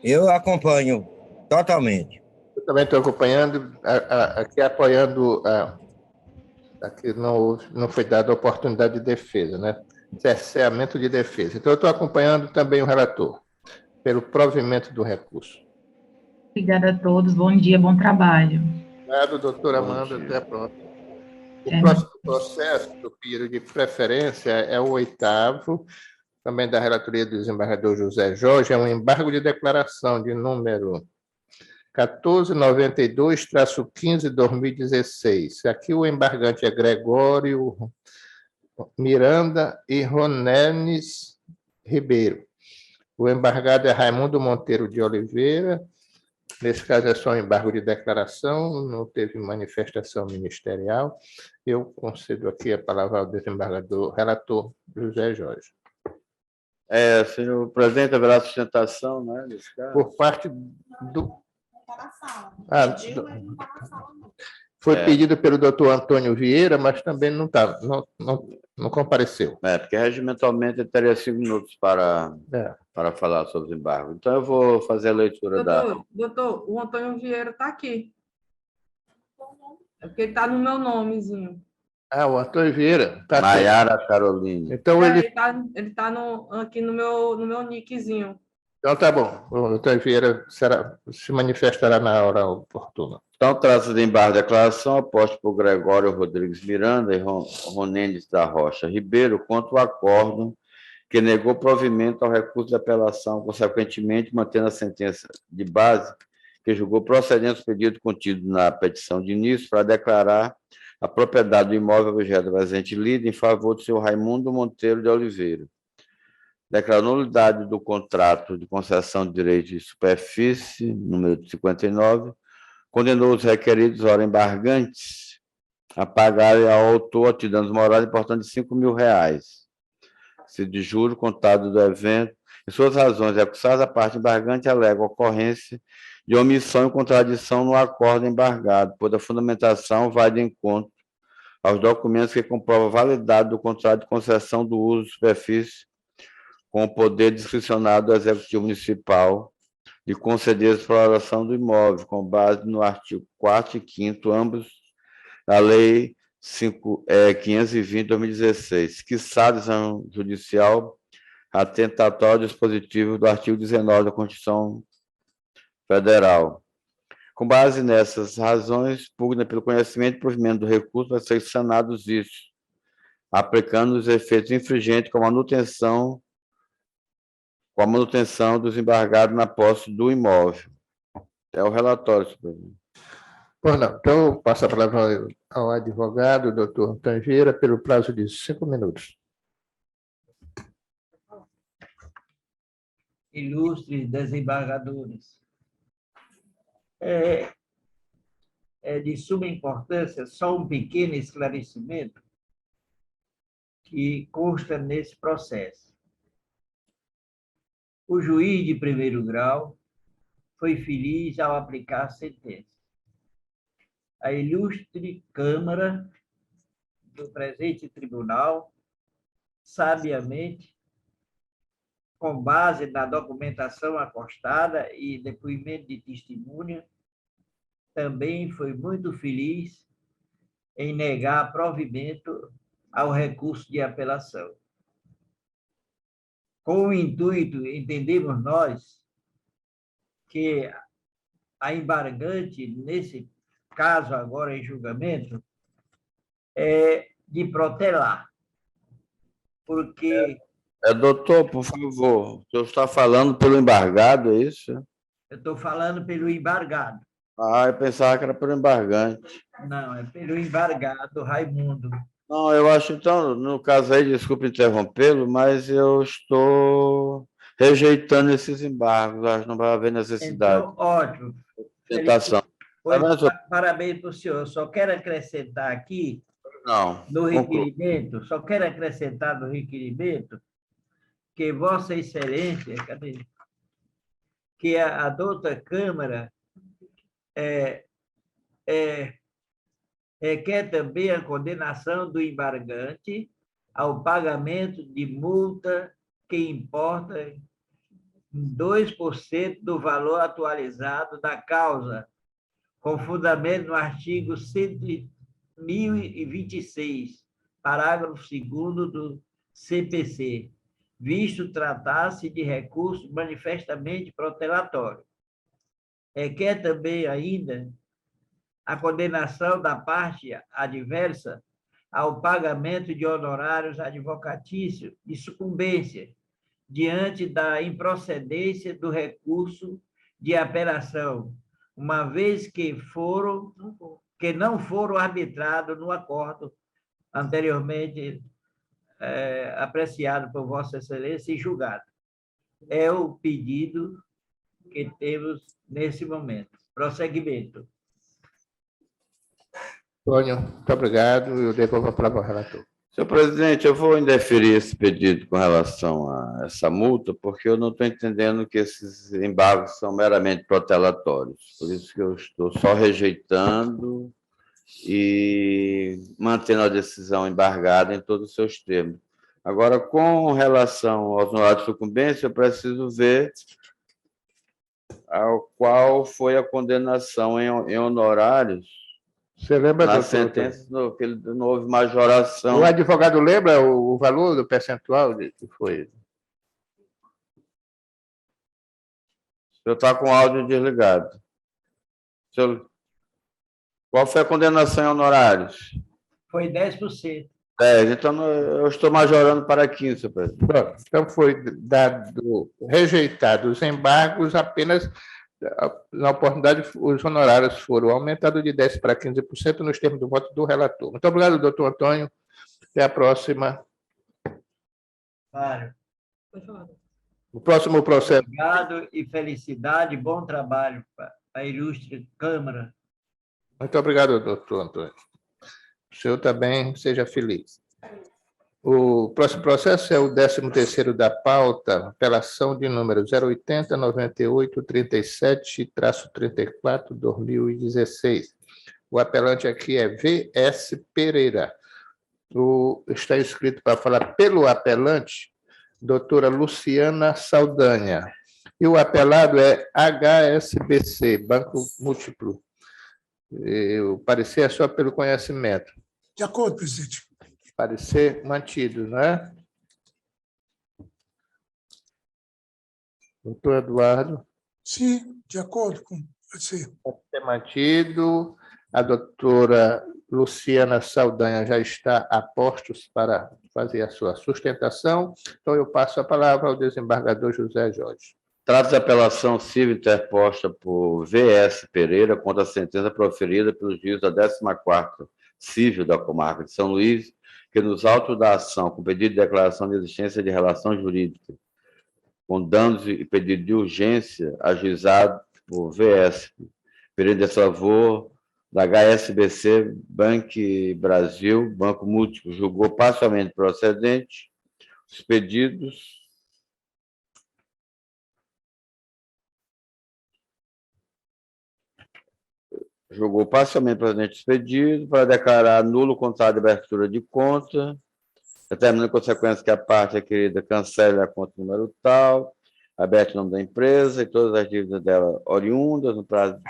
Eu acompanho totalmente. Eu também estou acompanhando, aqui apoiando, aqui não foi dada a oportunidade de defesa, né? Cerceamento de defesa. Então, eu estou acompanhando também o relator, pelo provimento do recurso. Obrigada a todos. Bom dia, bom trabalho. Obrigado, doutora Amanda. Até a próxima. O próximo processo do período de preferência é o 8º, também da relatoria do desembargador José Jorge, é um embargo de declaração de número 1492-15/2016. Aqui o embargante é Gregório Miranda e Ronenes Ribeiro. O embargado é Raimundo Monteiro de Oliveira. Nesse caso, é só um embargo de declaração, não teve manifestação ministerial. Eu concedo aqui a palavra ao desembargador, relator José Jorge. Senhor presidente, haverá sustentação, né, nesse caso? Por parte do... Foi pedido pelo doutor Antônio Vieira, mas também não compareceu. Porque regimentalmente ele teria 5 minutos para falar sobre os embargos. Então, eu vou fazer a leitura Doutor, o Antônio Vieira está aqui. É porque está no meu nomezinho. Ah, o Antônio Vieira. Tá certo. Maiara Carolina. Então, ele... Ele tá aqui no meu nickzinho. Então, tá bom. O Antônio Vieira se manifestará na hora oportuna. Então, trata-se de embargo de declaração aposta por Gregório Rodrigues Miranda e Ronendes da Rocha Ribeiro contra o acórdão que negou provimento ao recurso de apelação, consequentemente mantendo a sentença de base que julgou procedente o pedido contido na petição de início para declarar a propriedade do imóvel objeto presente lida em favor do senhor Raimundo Monteiro de Oliveira. Declarou nulidade do contrato de concessão de direito de superfície, número 59, condenou os requeridos, ora embargantes, a pagarem ao autor de danos morais importante de R$5.000, se de juro contado do evento. Em suas razões acusadas, a parte embargante alega ocorrência de omissão e contradição no acordo embargado, pois a fundamentação vai de encontro aos documentos que comprovam a validade do contrato de concessão do uso de superfície com o poder discricionário do Executivo Municipal de conceder a exploração do imóvel, com base no artigo 4º e 5º, ambos da Lei 520/2016, quiçá decisão judicial atentatória ao dispositivo do artigo 19 da Constituição Federal. Com base nessas razões, pugna pelo conhecimento e provimento do recurso para ser sanados isso, aplicando os efeitos infringentes com a manutenção dos embargados na posse do imóvel. É o relatório, senhor presidente. Pois não. Então, eu passo a palavra ao advogado, doutor Antônio Vieira, pelo prazo de 5 minutos. Ilustres desembargadores, é de suma importância só um pequeno esclarecimento que consta nesse processo. O juiz de primeiro grau foi feliz ao aplicar a sentença. A ilustre Câmara do presente tribunal, sabiamente, com base na documentação acostada e depoimento de testemunha, também foi muito feliz em negar provimento ao recurso de apelação. Com o intuito, entendemos nós, que a embargante, nesse caso agora em julgamento, é de protelar, porque... doutor, por favor, o senhor está falando pelo embargado, é isso? Eu estou falando pelo embargado. Ah, eu pensava que era pelo embargante. Não, é pelo embargado, Raimundo. Não, eu acho, então, no caso aí, desculpe interrompê-lo, mas eu estou rejeitando esses embargos, acho que não vai haver necessidade. Então, ótimo. Tentação. Pois, parabéns para o senhor. Só quero acrescentar aqui, no requerimento, que Vossa Excelência, que a douta Câmara requer também a condenação do embargante ao pagamento de multa que importa 2% do valor atualizado da causa, com fundamento no artigo 1026, parágrafo 2º do CPC, visto tratar-se de recurso manifestamente protelatório. Requer também ainda a condenação da parte adversa ao pagamento de honorários advocatícios de sucumbência, diante da improcedência do recurso de apelação, uma vez que não foram arbitrados no acordo anteriormente apreciado por Vossa Excelência e julgado. É o pedido que temos nesse momento. Prosseguimento. Antônio, muito obrigado. Eu devolvo a palavra ao relator. Senhor presidente, eu vou indeferir esse pedido com relação a essa multa, porque eu não estou entendendo que esses embargos são meramente protelatórios. Por isso que eu estou só rejeitando e mantendo a decisão embargada em todos os seus termos. Agora, com relação aos honorários de sucumbência, eu preciso ver ao qual foi a condenação em honorários Você lembra, Na doutor? sentença não houve majoração. O advogado lembra o valor do percentual que foi? O senhor está com o áudio desligado. Qual foi a condenação em honorários? Foi 10%. 10. Então, eu estou majorando para 15, senhor presidente. Pronto, então foi rejeitado os embargos, apenas na oportunidade os honorários foram aumentados de 10% para 15% nos termos do voto do relator. Muito obrigado, doutor Antônio. Até a próxima. Claro. O próximo processo. Obrigado e felicidade, bom trabalho para a ilustre Câmara. Muito obrigado, doutor Antônio. O senhor também seja feliz. O próximo processo é o 13º da pauta, apelação de número 080-98-37-34-2016. O apelante aqui é V.S. Pereira. Está escrito para falar pelo apelante, doutora Luciana Saldanha. E o apelado é HSBC, Banco Múltiplo. O parecer é só pelo conhecimento. De acordo, presidente. Parecer mantido, não é? Doutor Eduardo? Sim, de acordo com você. Parecer mantido. A doutora Luciana Saldanha já está a postos para fazer a sua sustentação. Então, eu passo a palavra ao desembargador José Jorge. Trata-se de apelação civil interposta por V.S. Pereira contra a sentença proferida pelo juiz da 14ª Civil da Comarca de São Luís, que nos autos da ação, com pedido de declaração de existência de relação jurídica, com danos e pedido de urgência, ajuizado por V.S. Pereira de favor da HSBC Bank Brasil, Banco Múltiplo, julgou parcialmente procedente os pedidos para declarar nulo o contrato de abertura de conta, determinando em consequência que a parte requerida cancele a conta número tal, aberte o nome da empresa e todas as dívidas dela oriundas no prazo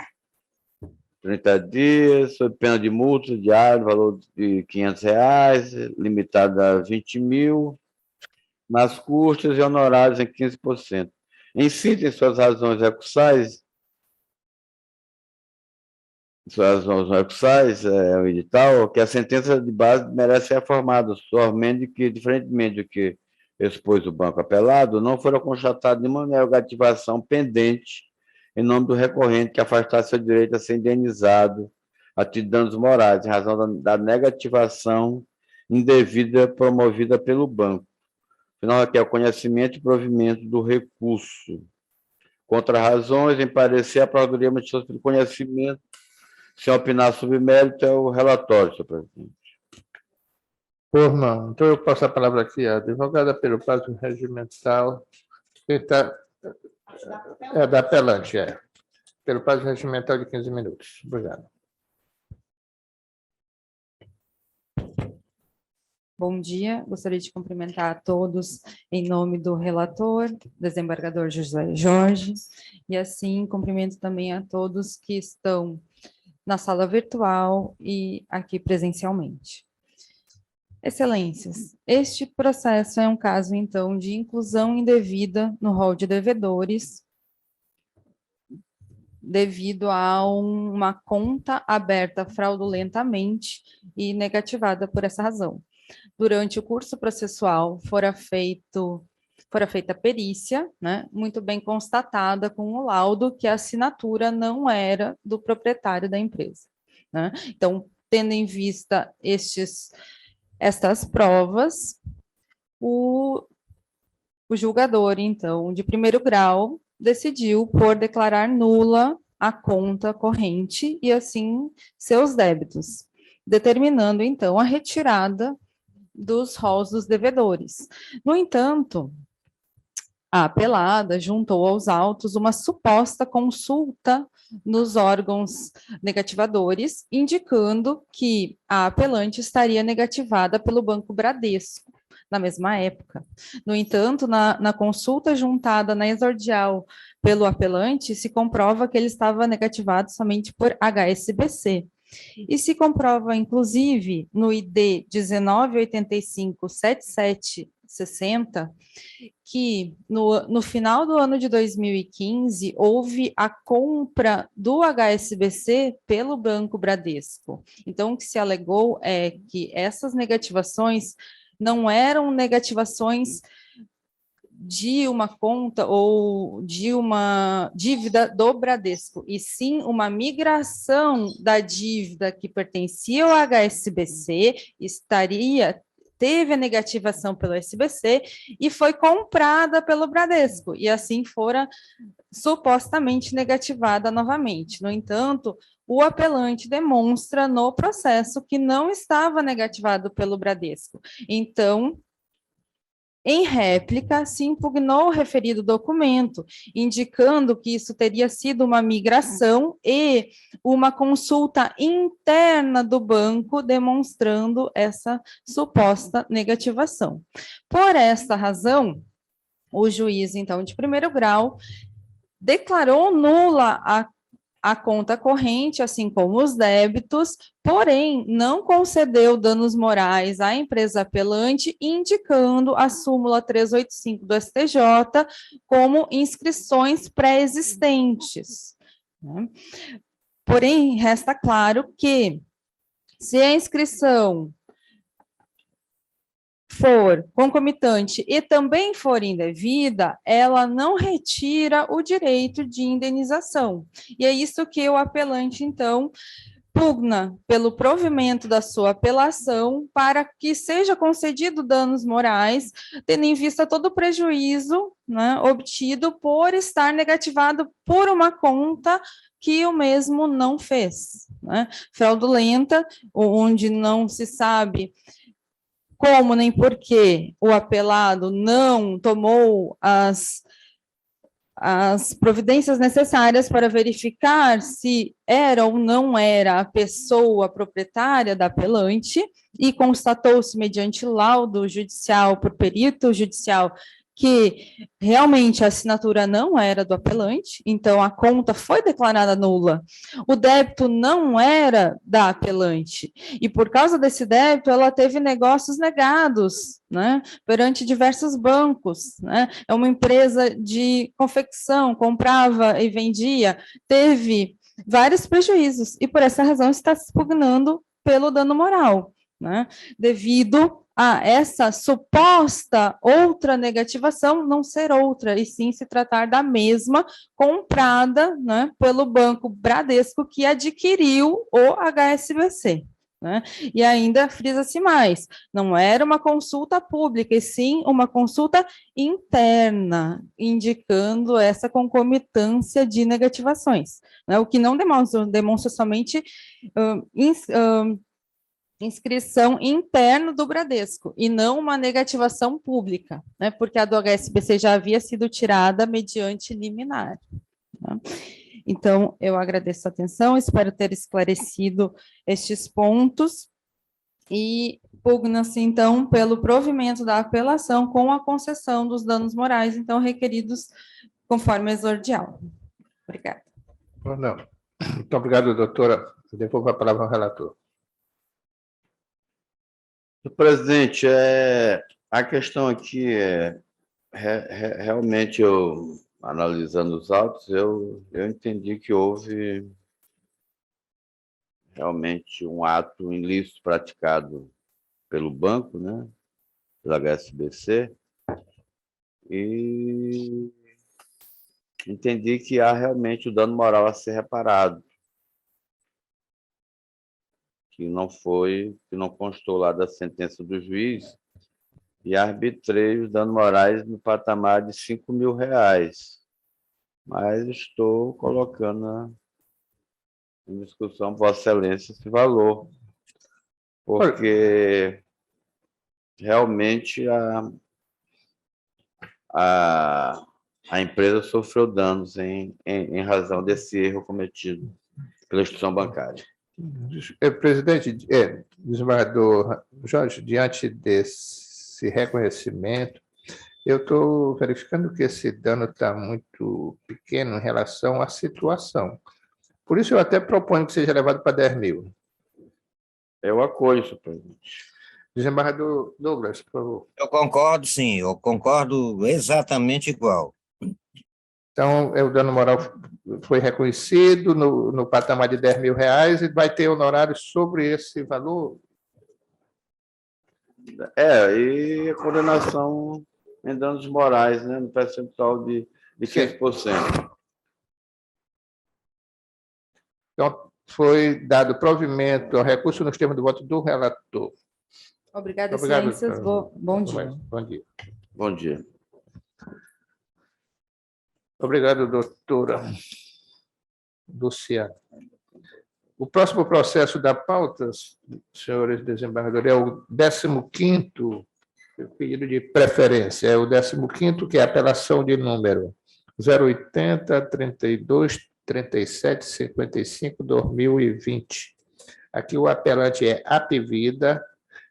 de 30 dias, sob pena de multa diária, valor de R$500, limitado a 20 mil, nas custas e honorários em 15%. Em síntese, suas razões recursais, o edital, que a sentença de base merece ser afirmada, somente que, diferentemente do que expôs o banco apelado, não fora constatada nenhuma negativação pendente em nome do recorrente que afastasse seu direito a ser indenizado a título de danos morais, em razão da negativação indevida promovida pelo banco. Afinal, aqui é o conhecimento e provimento do recurso. Contra razões, em parecer, a Procuradoria manifestou pelo conhecimento. Se opinar sobre mérito, é o relatório, senhor presidente. Por não. Então, eu passo a palavra aqui à advogada pelo prazo regimental. É da apelante, é. Pelo prazo regimental de 15 minutos. Obrigado. Bom dia, gostaria de cumprimentar a todos em nome do relator, desembargador José Jorge, e assim cumprimento também a todos que estão na sala virtual e aqui presencialmente. Excelências, este processo é um caso, então, de inclusão indevida no rol de devedores, devido a uma conta aberta fraudulentamente e negativada por essa razão. Durante o curso processual, fora feita perícia, né, muito bem constatada com o laudo que a assinatura não era do proprietário da empresa, né? Então, tendo em vista estas provas, o julgador, então, de primeiro grau, decidiu por declarar nula a conta corrente e, assim, seus débitos, determinando, então, a retirada dos rolos dos devedores. No entanto, a apelada juntou aos autos uma suposta consulta nos órgãos negativadores, indicando que a apelante estaria negativada pelo Banco Bradesco, na mesma época. No entanto, na consulta juntada na exordial pelo apelante, se comprova que ele estava negativado somente por HSBC. E se comprova, inclusive, no ID 19857760, que no final do ano de 2015 houve a compra do HSBC pelo Banco Bradesco. Então, o que se alegou é que essas negativações não eram negativações de uma conta ou de uma dívida do Bradesco, e sim uma migração da dívida que pertencia ao HSBC, teve a negativação pelo SBC e foi comprada pelo Bradesco, e assim fora supostamente negativada novamente. No entanto, o apelante demonstra no processo que não estava negativado pelo Bradesco. Então, em réplica, se impugnou o referido documento, indicando que isso teria sido uma migração e uma consulta interna do banco, demonstrando essa suposta negativação. Por esta razão, o juiz, então, de primeiro grau, declarou nula a conta corrente, assim como os débitos, porém, não concedeu danos morais à empresa apelante, indicando a súmula 385 do STJ como inscrições pré-existentes. Porém, resta claro que, se a inscrição for concomitante e também for indevida, ela não retira o direito de indenização. E é isso que o apelante, então, pugna pelo provimento da sua apelação para que seja concedido danos morais, tendo em vista todo o prejuízo, né, obtido por estar negativado por uma conta que o mesmo não fez, né? Fraudulenta, onde não se sabe como nem por que o apelado não tomou as providências necessárias para verificar se era ou não era a pessoa proprietária da apelante, e constatou-se, mediante laudo judicial por perito judicial, que realmente a assinatura não era do apelante, então a conta foi declarada nula. O débito não era da apelante, e por causa desse débito ela teve negócios negados, né, perante diversos bancos, né? É uma empresa de confecção, comprava e vendia, teve vários prejuízos, e por essa razão está se pugnando pelo dano moral, né, devido a essa suposta outra negativação não ser outra, e sim se tratar da mesma comprada, né, pelo Banco Bradesco, que adquiriu o HSBC. Né? E ainda frisa-se mais, não era uma consulta pública, e sim uma consulta interna, indicando essa concomitância de negativações, né? O que não demonstra somente inscrição interna do Bradesco, e não uma negativação pública, né? Porque a do HSBC já havia sido tirada mediante liminar. Né? Então, eu agradeço a atenção, espero ter esclarecido estes pontos, e pugna-se, então, pelo provimento da apelação com a concessão dos danos morais, então, requeridos conforme a exordial. Obrigada. Não. Muito obrigado, doutora. Eu devolvo a palavra ao relator. Presidente, a questão aqui realmente, eu analisando os autos, eu entendi que houve realmente um ato ilícito praticado pelo banco, né, pelo HSBC, e entendi que há realmente o dano moral a ser reparado, que não constou lá da sentença do juiz, e arbitrei os danos morais no patamar de R$5.000, mas estou colocando em discussão, Vossa Excelência, esse valor, porque realmente a empresa sofreu danos em razão desse erro cometido pela instituição bancária. Presidente, desembargador Jorge, diante desse reconhecimento, eu estou verificando que esse dano está muito pequeno em relação à situação. Por isso, eu até proponho que seja levado para 10 mil. Eu acolho, senhor presidente. Desembargador Douglas, por favor. Eu concordo, sim, eu concordo exatamente igual. Então, o dano moral foi reconhecido no patamar de R$ 10.000 e vai ter honorários sobre esse valor? E a condenação em danos morais, né, no percentual de 15%. Então, foi dado provimento ao recurso nos termos do voto do relator. Obrigada, Obrigado, excelências. Bom dia. Bom dia. Bom dia. Obrigado, doutora Luciana. O próximo processo da pauta, senhores desembargadores, é o 15º pedido de preferência. É o 15º, que é a apelação de número 080 32 37 55 2020. Aqui o apelante é Apvida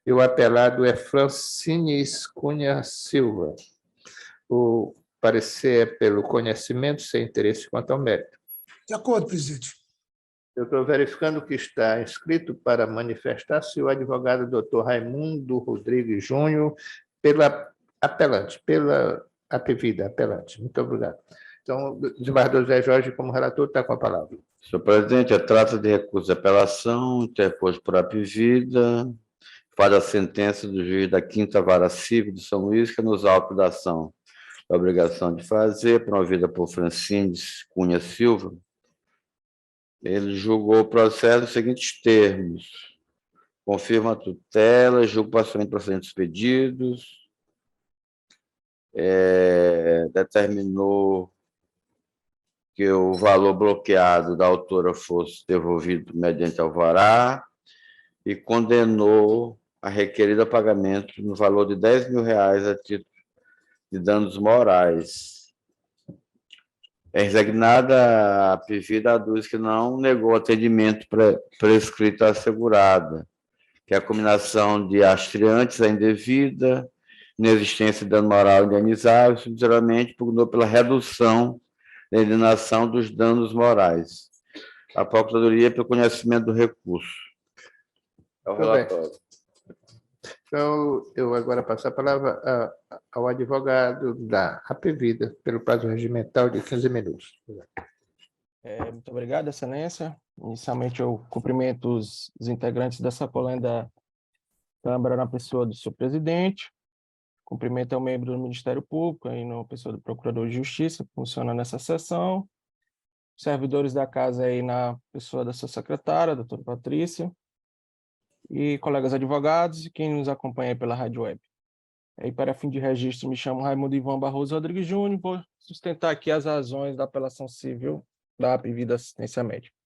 e o apelado é Francines Cunha Silva. O parecer é pelo conhecimento, sem interesse quanto ao mérito. De acordo, presidente. Eu estou verificando que está inscrito para manifestar-se o advogado doutor Raimundo Rodrigues Júnior, pela apelante, pela Apvida, apelante. Muito obrigado. Então, o desembargador José Jorge, como relator, está com a palavra. Senhor presidente, trata de recurso de apelação interposto por Apvida, faz a sentença do juiz da 5ª Vara Civil de São Luís, que nos autos da ação da obrigação de fazer, promovida por Francines Cunha Silva. Ele julgou o processo nos seguintes termos: confirma a tutela, julga parcialmente procedentes pedidos, determinou que o valor bloqueado da autora fosse devolvido mediante alvará e condenou a requerida pagamento no valor de R$ 10.000 a título de danos morais. Resignada, a Apvida aduz que não negou atendimento prescrito à assegurada, que é a combinação de hasteantes à indevida, inexistência de dano moral indenizável, e subsidiariamente pugnou pela redução da indenização dos danos morais. A Procuradoria, pelo conhecimento do recurso. É o relatório. Então, eu agora passo a palavra ao advogado da Apvida, pelo prazo regimental de 15 minutos. Muito obrigado, excelência. Inicialmente, eu cumprimento os integrantes dessa coleção da Câmara na pessoa do senhor presidente. Cumprimento ao membro do Ministério Público, aí na pessoa do Procurador de Justiça, que funciona nessa sessão. Servidores da casa aí na pessoa da sua secretária, doutora Patrícia. E colegas advogados e quem nos acompanha pela Rádio Web. Aí, para fim de registro, me chamo Raimundo Ivan Barroso Rodrigues Júnior, vou sustentar aqui as razões da apelação civil da Apvida Assistência Médica.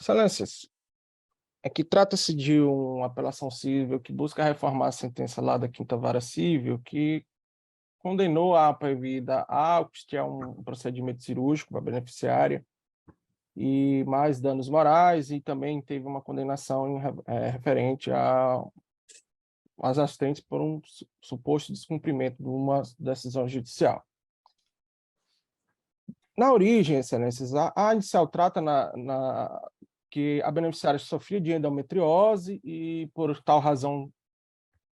Excelências, que trata-se de uma apelação civil que busca reformar a sentença lá da 5ª Vara Civil, que condenou a Apvida a custear um procedimento cirúrgico para a beneficiária, e mais danos morais, e também teve uma condenação referente às assistentes por um suposto descumprimento de uma decisão judicial. Na origem, excelências, a inicial trata que a beneficiária sofria de endometriose e, por tal razão,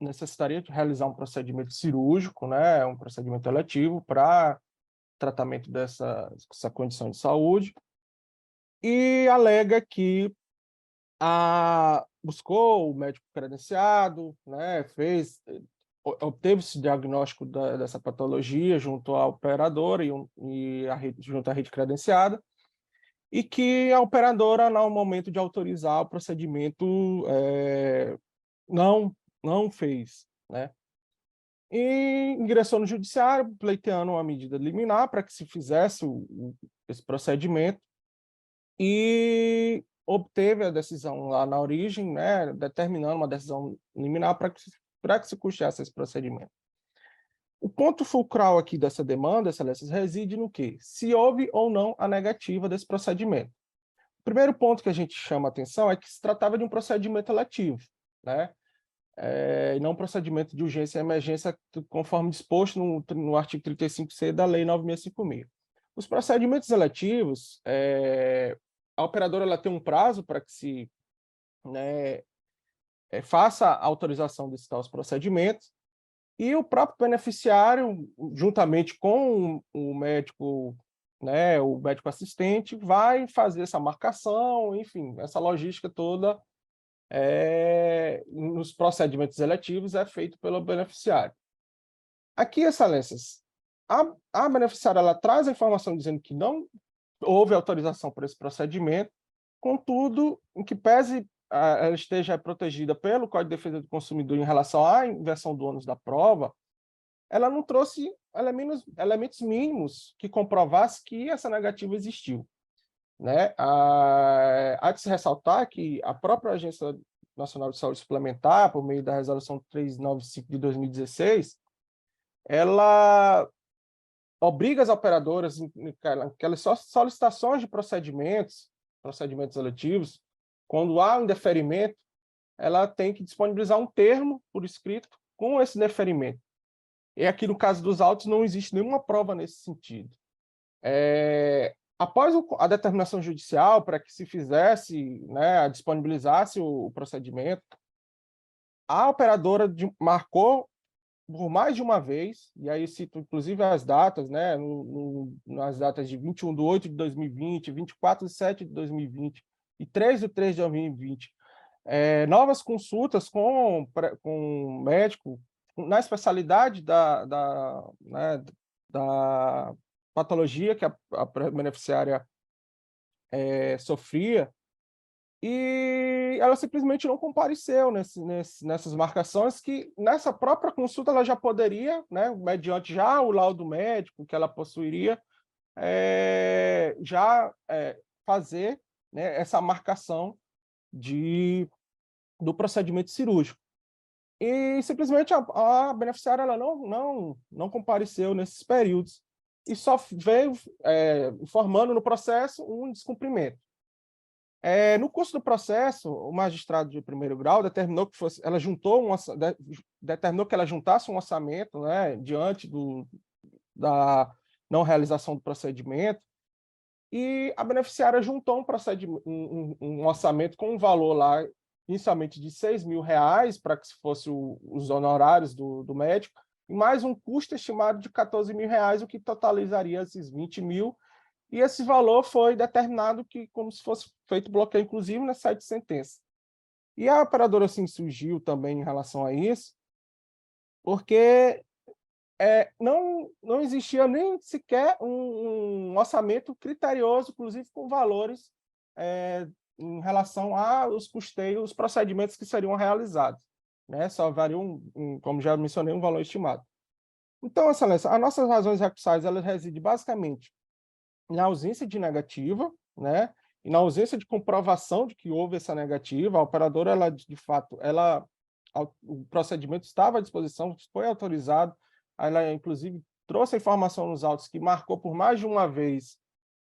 necessitaria de realizar um procedimento cirúrgico, né, um procedimento eletivo para tratamento dessa condição de saúde, e alega que buscou o médico credenciado, né, obteve esse diagnóstico dessa patologia junto à operadora junto à rede credenciada, e que a operadora, no momento de autorizar o procedimento, não fez, né? E ingressou no judiciário, pleiteando uma medida liminar para que se fizesse esse procedimento, e obteve a decisão lá na origem, né, determinando uma decisão liminar para que se custeasse esse procedimento. O ponto fulcral aqui dessa demanda, excelências, reside no quê? Se houve ou não a negativa desse procedimento. O primeiro ponto que a gente chama a atenção é que se tratava de um procedimento eletivo, né? E não um procedimento de urgência e emergência, conforme disposto no artigo 35C da Lei 9.656. Os procedimentos eletivos, a operadora ela tem um prazo para que se, né, faça a autorização desses tais procedimentos, e o próprio beneficiário, juntamente com o médico, né, o médico assistente, vai fazer essa marcação, enfim, essa logística toda nos procedimentos eletivos é feito pelo beneficiário. Aqui, excelências, a beneficiária ela traz a informação dizendo que não houve autorização para esse procedimento, contudo, em que pese ela esteja protegida pelo Código de Defesa do Consumidor em relação à inversão do ônus da prova, ela não trouxe elementos mínimos que comprovassem que essa negativa existiu, né? Há de se ressaltar que a própria Agência Nacional de Saúde Suplementar, por meio da Resolução 395 de 2016, ela obriga as operadoras, aquelas solicitações de procedimentos eletivos, quando há um deferimento, ela tem que disponibilizar um termo por escrito com esse deferimento. E aqui, no caso dos autos, não existe nenhuma prova nesse sentido. Após a determinação judicial para que se fizesse, né, disponibilizasse o procedimento, a operadora marcou por mais de uma vez, e aí cito inclusive as datas, né, nas datas de 21/8/2020, 24/7/2020 e 3/3/2020, novas consultas com médico na especialidade né, da patologia que a beneficiária sofria, e ela simplesmente não compareceu nessas marcações, que nessa própria consulta ela já poderia, né, mediante já o laudo médico que ela possuiria, fazer, né, essa marcação do procedimento cirúrgico. E simplesmente a beneficiária ela não compareceu nesses períodos e só veio informando no processo um descumprimento. No curso do processo, o magistrado de primeiro grau determinou que ela juntasse um orçamento, né, diante da não realização do procedimento, e a beneficiária juntou um orçamento com um valor lá, inicialmente de R$6.000, para que fosse os honorários do médico, e mais um custo estimado de R$14.000, o que totalizaria esses R$20.000, e esse valor foi determinado como se fosse feito bloqueio, inclusive, na sede de sentença. E a operadora assim, surgiu também em relação a isso, porque não existia nem sequer um orçamento criterioso, inclusive com valores em relação aos custeios, os procedimentos que seriam realizados, né? Só varia, como já mencionei, um valor estimado. Então, excelência, as nossas razões recursais elas residem basicamente na ausência de negativa, né? E na ausência de comprovação de que houve essa negativa. A operadora, ela, de fato, o procedimento estava à disposição, foi autorizado, ela, inclusive, trouxe a informação nos autos que marcou por mais de uma vez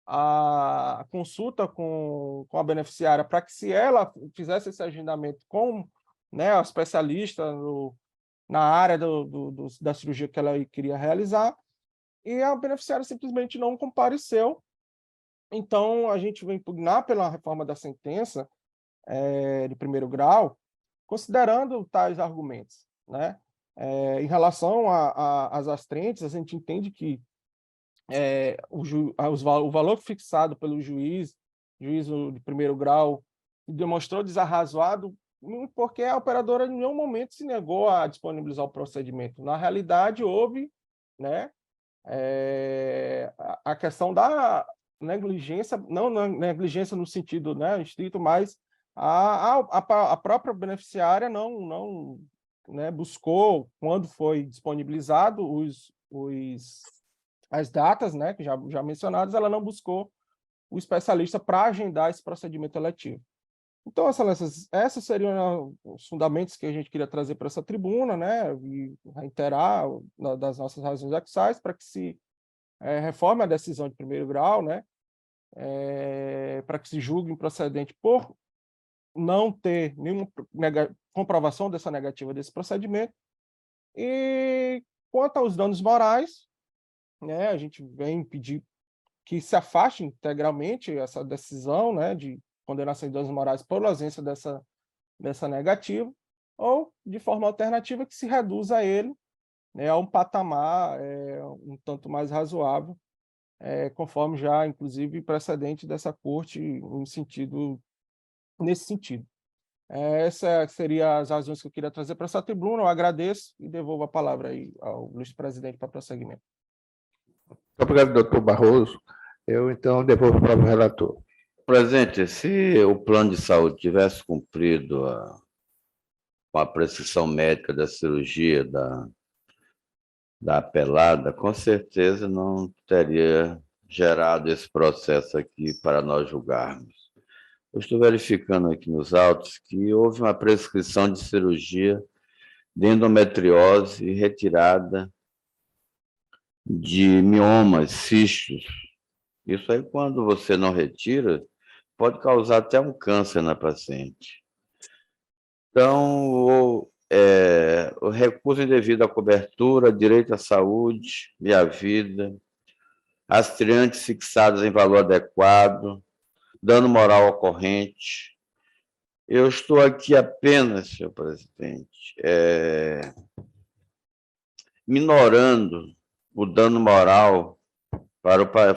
a consulta com a beneficiária para que, se ela fizesse esse agendamento com, né, o especialista na área da cirurgia que ela queria realizar, e a beneficiária simplesmente não compareceu. Então, a gente vai impugnar pela reforma da sentença de primeiro grau, considerando tais argumentos, né? Em relação às astrentes, a gente entende que o valor fixado pelo juiz de primeiro grau demonstrou desarrazoado, porque a operadora em nenhum momento se negou a disponibilizar o procedimento. Na realidade, houve, né, a questão da negligência, não negligência no sentido, né, estrito, mas a própria beneficiária não né, buscou, quando foi disponibilizado as datas, né, que já mencionadas, ela não buscou o especialista para agendar esse procedimento eletivo. Então, esses seriam os fundamentos que a gente queria trazer para essa tribuna, né, e reiterar das nossas razões recursais para que se reforme a decisão de primeiro grau, né, para que se julgue improcedente por não ter nenhuma comprovação dessa negativa desse procedimento. E quanto aos danos morais, né, a gente vem pedir que se afaste integralmente essa decisão, né, de condenação de danos morais por ausência dessa negativa, ou, de forma alternativa, que se reduza ele, né, a um patamar um tanto mais razoável, conforme já, inclusive, precedente dessa corte nesse sentido. Essas seriam as razões que eu queria trazer para essa tribuna. Eu agradeço e devolvo a palavra aí ao vice-presidente para prosseguimento. Muito obrigado, doutor Barroso. Eu, então, devolvo para o relator. Presidente, se o plano de saúde tivesse cumprido com a prescrição médica da cirurgia da apelada, com certeza não teria gerado esse processo aqui para nós julgarmos. Eu estou verificando aqui nos autos que houve uma prescrição de cirurgia de endometriose e retirada de miomas, cistos. Isso aí, quando você não retira, pode causar até um câncer na paciente. Então, o recurso indevido à cobertura, direito à saúde e à vida, rastreantes fixados em valor adequado, dano moral ocorrente. Eu estou aqui apenas, senhor presidente, minorando o dano moral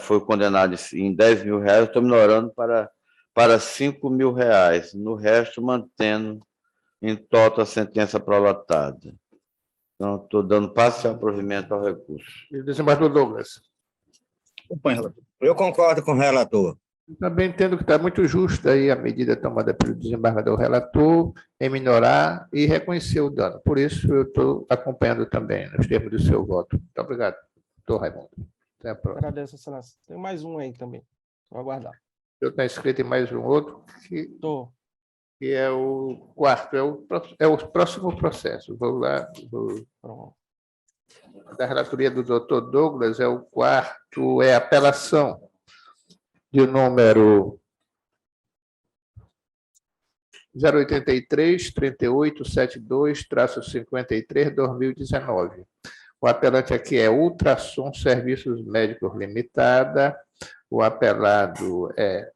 foi condenado em R$10.000, estou minorando para R$5.000, no resto mantendo em toto a sentença prolatada. Então, estou dando parcial provimento ao recurso. Desembargador Douglas. Eu concordo com o relator. Também entendo que está muito justa aí a medida tomada pelo desembargador relator em minorar e reconhecer o dano. Por isso, eu estou acompanhando também, nos termos do seu voto. Muito obrigado, doutor Raimundo. Até a próxima. Agradeço, excelência. Tem mais um aí também. Vou aguardar. Eu estou inscrito em mais um outro, que é o quarto, é o próximo processo. Vou lá. Da relatoria do doutor Douglas, é o quarto, é apelação de número 083-3872-53-2019. O apelante aqui é Ultrassom Serviços Médicos Limitada, o apelado é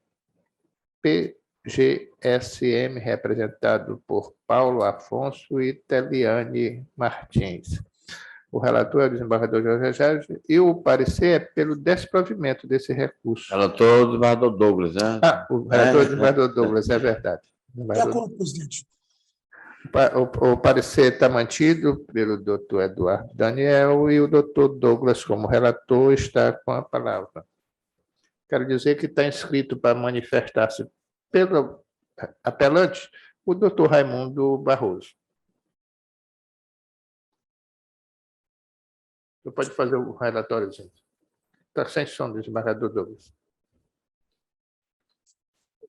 PGSM, representado por Paulo Afonso e Teliane Martins. O relator é o desembargador Jorge Jorge e o parecer é pelo desprovimento desse recurso. Relator do desembargador Douglas, né? O relator do desembargador Douglas, é verdade. De acordo, presidente. O parecer está mantido pelo doutor Eduardo Daniel e o doutor Douglas, como relator, está com a palavra. Quero dizer que está inscrito para manifestar-se pelo apelante o doutor Raimundo Barroso. Você pode fazer o relatório, gente. Está sem som do desembargador Douglas.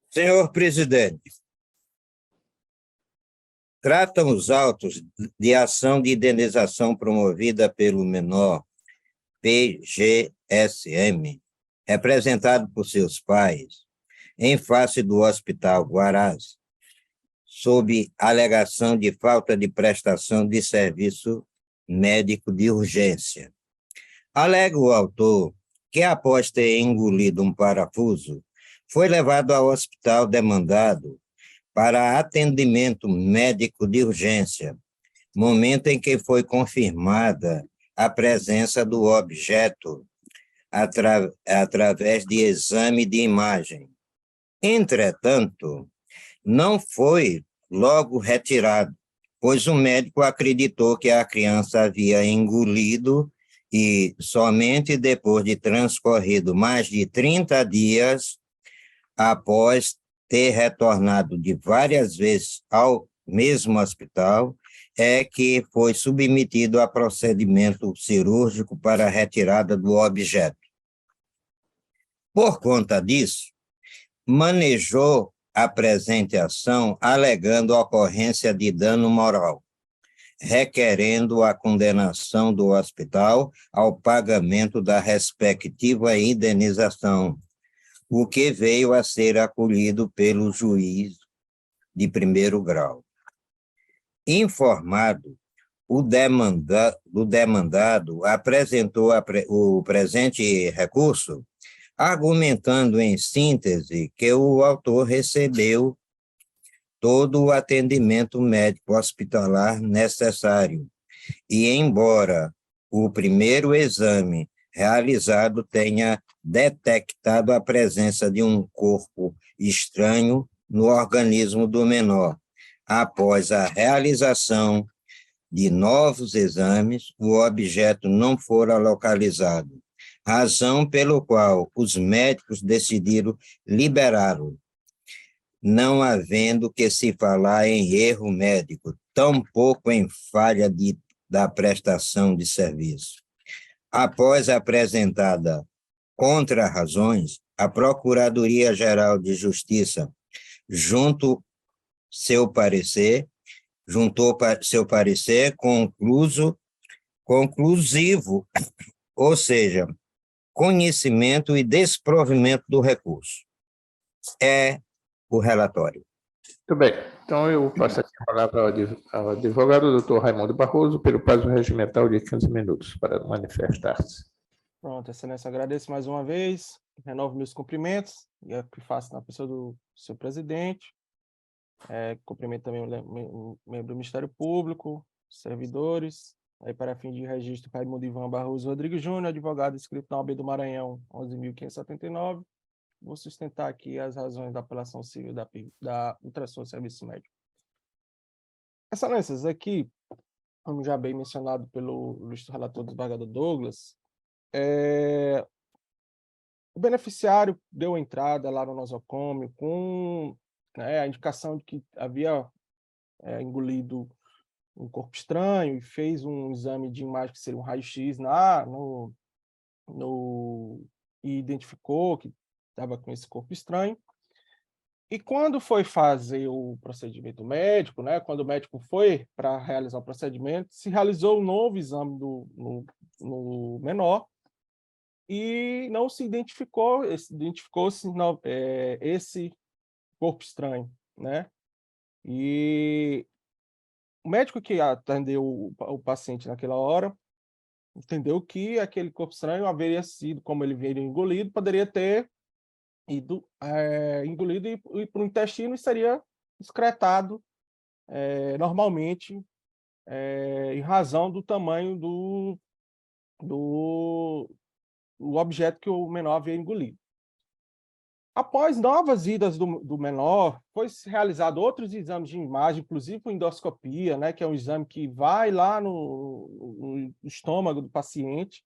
Senhor presidente, tratam os autos de ação de indenização promovida pelo menor PGSM, representado por seus pais, em face do Hospital Guarás, sob alegação de falta de prestação de serviço médico de urgência. Alega o autor que, após ter engolido um parafuso, foi levado ao hospital demandado para atendimento médico de urgência, momento em que foi confirmada a presença do objeto através de exame de imagem. Entretanto, não foi logo retirado, pois o médico acreditou que a criança havia engolido e somente depois de transcorrido mais de 30 dias, após ter retornado de várias vezes ao mesmo hospital, é que foi submetido a procedimento cirúrgico para a retirada do objeto. Por conta disso, manejou a presente ação alegando ocorrência de dano moral, requerendo a condenação do hospital ao pagamento da respectiva indenização, o que veio a ser acolhido pelo juiz de primeiro grau. Informado, o demandado apresentou o presente recurso, argumentando em síntese que o autor recebeu todo o atendimento médico hospitalar necessário. E, embora o primeiro exame realizado tenha detectado a presença de um corpo estranho no organismo do menor, após a realização de novos exames, o objeto não fora localizado, razão pelo qual os médicos decidiram liberá-lo, não havendo que se falar em erro médico, tampouco em falha da prestação de serviço. Após apresentada contrarrazões, a Procuradoria-Geral de Justiça juntou seu parecer conclusivo, ou seja, conhecimento e desprovimento do recurso. É o relatório. Muito bem. Então, eu passo aqui a palavra ao advogado doutor Raimundo Barroso, pelo prazo regimental de 15 minutos, para manifestar-se. Pronto, Excelência, agradeço mais uma vez, renovo meus cumprimentos, e é que faço na pessoa do seu presidente, cumprimento também o membro do Ministério Público, servidores, aí para fim de registro, Raimundo Ivan Barroso Rodrigues Júnior, advogado inscrito na OAB do Maranhão, 11.579, vou sustentar aqui as razões da apelação civil da ultrassom serviço médico. Excelências, aqui, como já bem mencionado pelo ilustre relator do desembargador Douglas, o beneficiário deu entrada lá no nosocômio com a indicação de que havia engolido um corpo estranho e fez um exame de imagem que seria um raio-x e identificou que estava com esse corpo estranho. E quando foi fazer o procedimento médico, quando o médico foi para realizar o procedimento, se realizou um novo exame no menor e não se identificou-se esse corpo estranho, E o médico que atendeu o paciente naquela hora entendeu que aquele corpo estranho haveria sido, como ele veio engolido, poderia ter ido engolido e para o intestino e seria excretado normalmente em razão do tamanho do objeto que o menor havia engolido. Após novas idas do menor, foi realizado outros exames de imagem, inclusive com endoscopia, que é um exame que vai lá no estômago do paciente,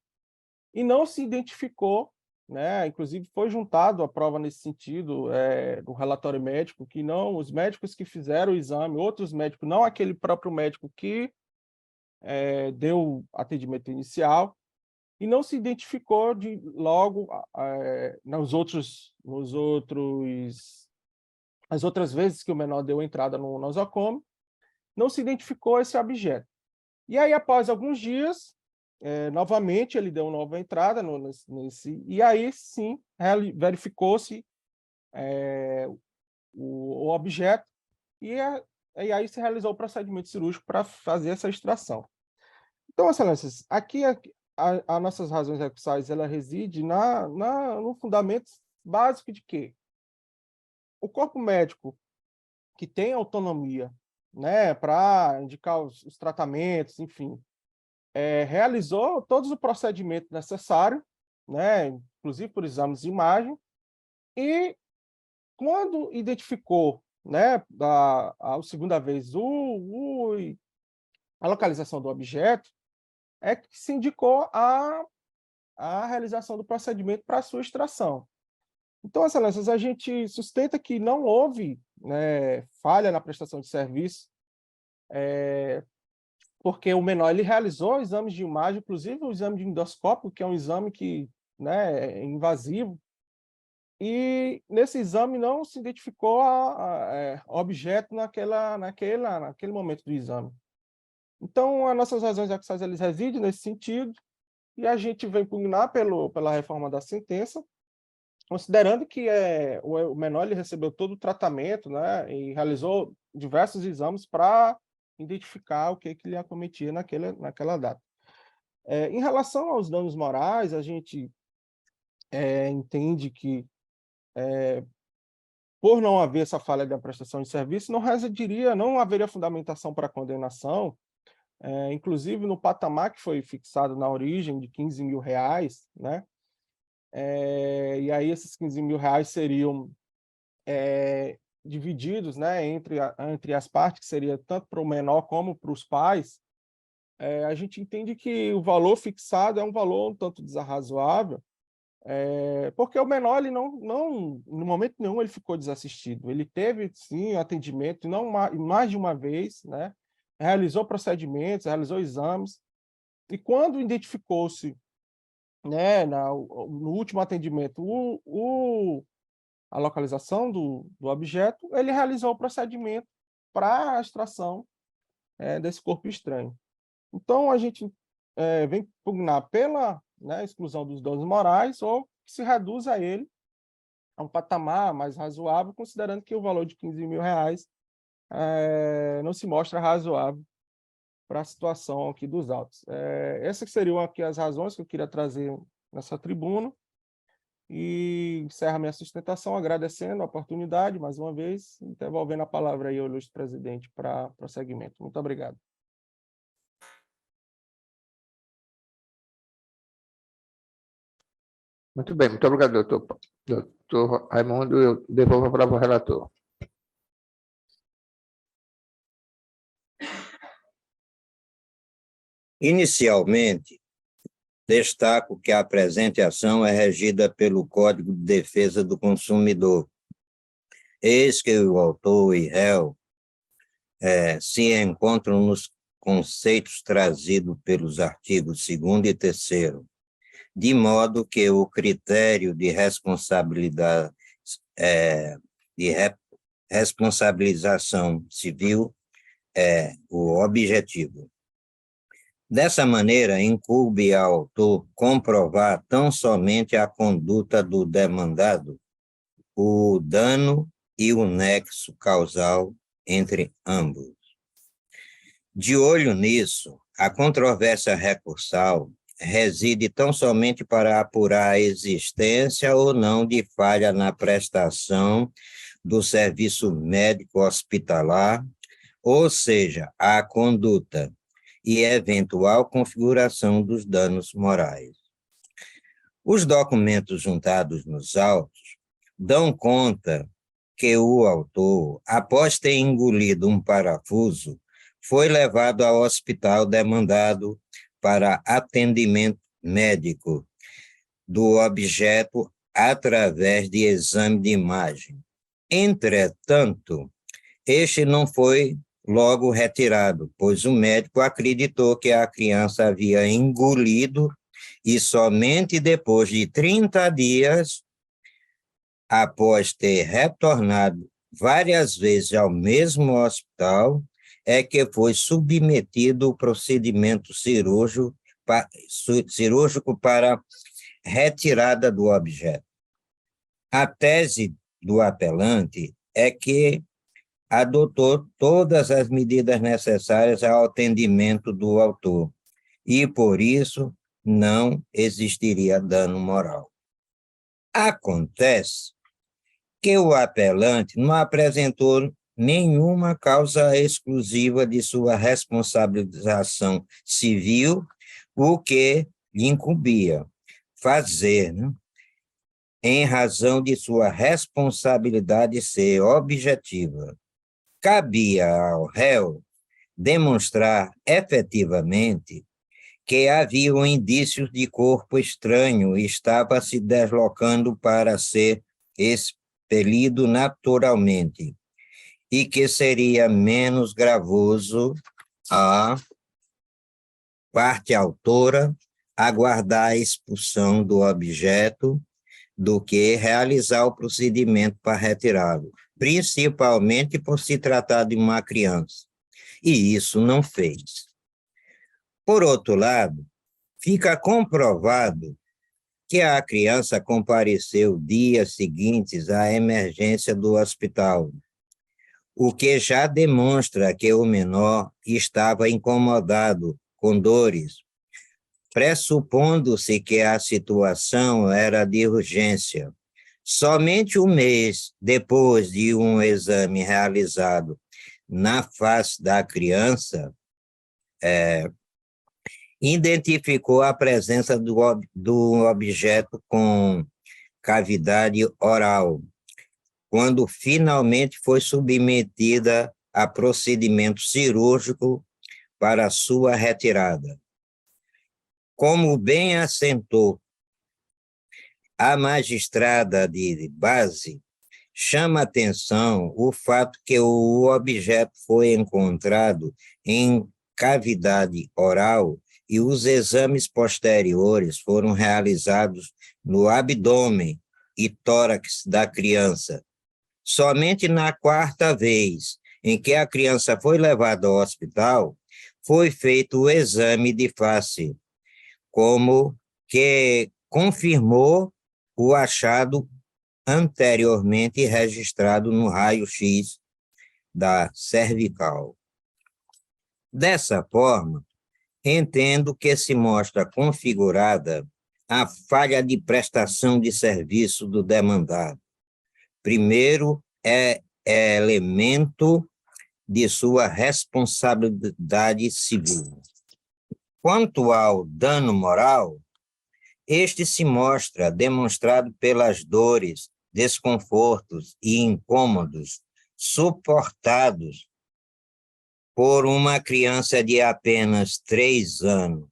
e não se identificou, inclusive foi juntado a prova nesse sentido, do relatório médico, que não, os médicos que fizeram o exame, outros médicos, não aquele próprio médico que deu atendimento inicial, e não se identificou logo as outras vezes que o menor deu entrada no nosocômio, não se identificou esse objeto. E aí, após alguns dias, novamente ele deu uma nova entrada e aí sim verificou-se o objeto e aí se realizou o procedimento cirúrgico para fazer essa extração. Então, excelências, aqui as nossas razões recursais ela reside no fundamento básico de que o corpo médico que tem autonomia, para indicar os tratamentos, enfim, realizou todos os procedimentos necessários, inclusive por exames de imagem, e quando identificou, a segunda vez a localização do objeto, é que se indicou a realização do procedimento para a sua extração. Então, excelências, a gente sustenta que não houve falha na prestação de serviço, porque o menor ele realizou exames de imagem, inclusive o exame de endoscópio, que é um exame que é invasivo, e nesse exame não se identificou objeto naquele momento do exame. Então, as nossas razões recursais eles residem nesse sentido, e a gente vem pugnar pela reforma da sentença, considerando que o menor ele recebeu todo o tratamento, e realizou diversos exames para identificar o que ele acometia naquela data. Em relação aos danos morais, a gente entende que por não haver essa falha da prestação de serviço, não haveria fundamentação para a condenação, inclusive no patamar que foi fixado na origem de R$15 mil, né? E aí esses R$15 mil seriam divididos, né, entre as partes, que seria tanto para o menor como para os pais. A gente entende que o valor fixado é um valor um tanto desarrazoável, porque o menor, ele não, no momento nenhum, ele ficou desassistido. Ele teve, sim, atendimento, não mais de uma vez, né? Realizou procedimentos, realizou exames, e quando identificou-se, né, no último atendimento, a localização do objeto, ele realizou o procedimento para a extração desse corpo estranho. Então, a gente vem pugnar pela, né, exclusão dos danos morais, ou que se reduza a ele a um patamar mais razoável, considerando que o valor de R$15 mil não se mostra razoável para a situação aqui dos autos. Essas seriam aqui as razões que eu queria trazer nessa tribuna, e encerro a minha sustentação agradecendo a oportunidade, mais uma vez, e devolvendo a palavra aí ao ilustre presidente para prosseguimento. Muito obrigado. Muito bem, muito obrigado, doutor Raimundo. Eu devolvo a palavra ao relator. Inicialmente, destaco que a presente ação é regida pelo Código de Defesa do Consumidor. Eis que o autor e réu se encontram nos conceitos trazidos pelos artigos 2º e 3º, de modo que o critério de responsabilidade, responsabilização civil é o objetivo. Dessa maneira, incumbe ao autor comprovar tão somente a conduta do demandado, o dano e o nexo causal entre ambos. De olho nisso, a controvérsia recursal reside tão somente para apurar a existência ou não de falha na prestação do serviço médico hospitalar, ou seja, a conduta e eventual configuração dos danos morais. Os documentos juntados nos autos dão conta que o autor, após ter engolido um parafuso, foi levado ao hospital demandado para atendimento médico do objeto através de exame de imagem. Entretanto, este não foi logo retirado, pois o médico acreditou que a criança havia engolido e somente depois de 30 dias, após ter retornado várias vezes ao mesmo hospital, é que foi submetido o procedimento cirúrgico para retirada do objeto. A tese do apelante é que adotou todas as medidas necessárias ao atendimento do autor e, por isso, não existiria dano moral. Acontece que o apelante não apresentou nenhuma causa exclusiva de sua responsabilização civil, o que lhe incumbia fazer, né, em razão de sua responsabilidade ser objetiva. Cabia ao réu demonstrar efetivamente que haviam indícios de corpo estranho e estava se deslocando para ser expelido naturalmente, e que seria menos gravoso a parte autora aguardar a expulsão do objeto do que realizar o procedimento para retirá-lo, principalmente por se tratar de uma criança. E isso não fez. Por outro lado, fica comprovado que a criança compareceu dias seguintes à emergência do hospital, o que já demonstra que o menor estava incomodado com dores, pressupondo-se que a situação era de urgência. Somente um mês depois de um exame realizado na face da criança, identificou a presença do objeto com cavidade oral, quando finalmente foi submetida a procedimento cirúrgico para sua retirada. Como bem assentou a magistrada de base, chama atenção o fato que o objeto foi encontrado em cavidade oral e os exames posteriores foram realizados no abdômen e tórax da criança. Somente na quarta vez em que a criança foi levada ao hospital, foi feito o exame de face, como que confirmou o achado anteriormente registrado no raio-x da cervical. Dessa forma, entendo que se mostra configurada a falha de prestação de serviço do demandado. Primeiro, é elemento de sua responsabilidade civil. Quanto ao dano moral, este se mostra demonstrado pelas dores, desconfortos e incômodos suportados por uma criança de apenas 3 anos,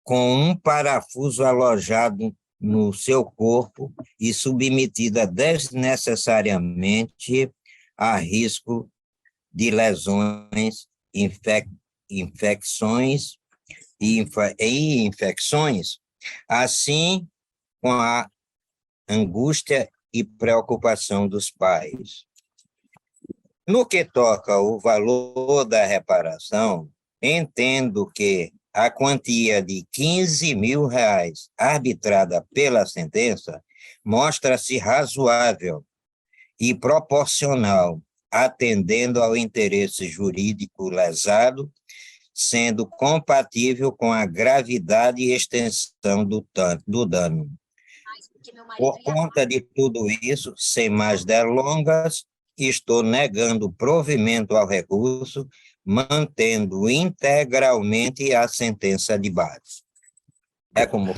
com um parafuso alojado no seu corpo e submetida desnecessariamente a risco de lesões, infecções, assim com a angústia e preocupação dos pais. No que toca ao valor da reparação, entendo que a quantia de R$15 mil arbitrada pela sentença mostra-se razoável e proporcional, atendendo ao interesse jurídico lesado, sendo compatível com a gravidade e extensão do dano. Por conta de tudo isso, sem mais delongas, estou negando provimento ao recurso, mantendo integralmente a sentença de base. É como...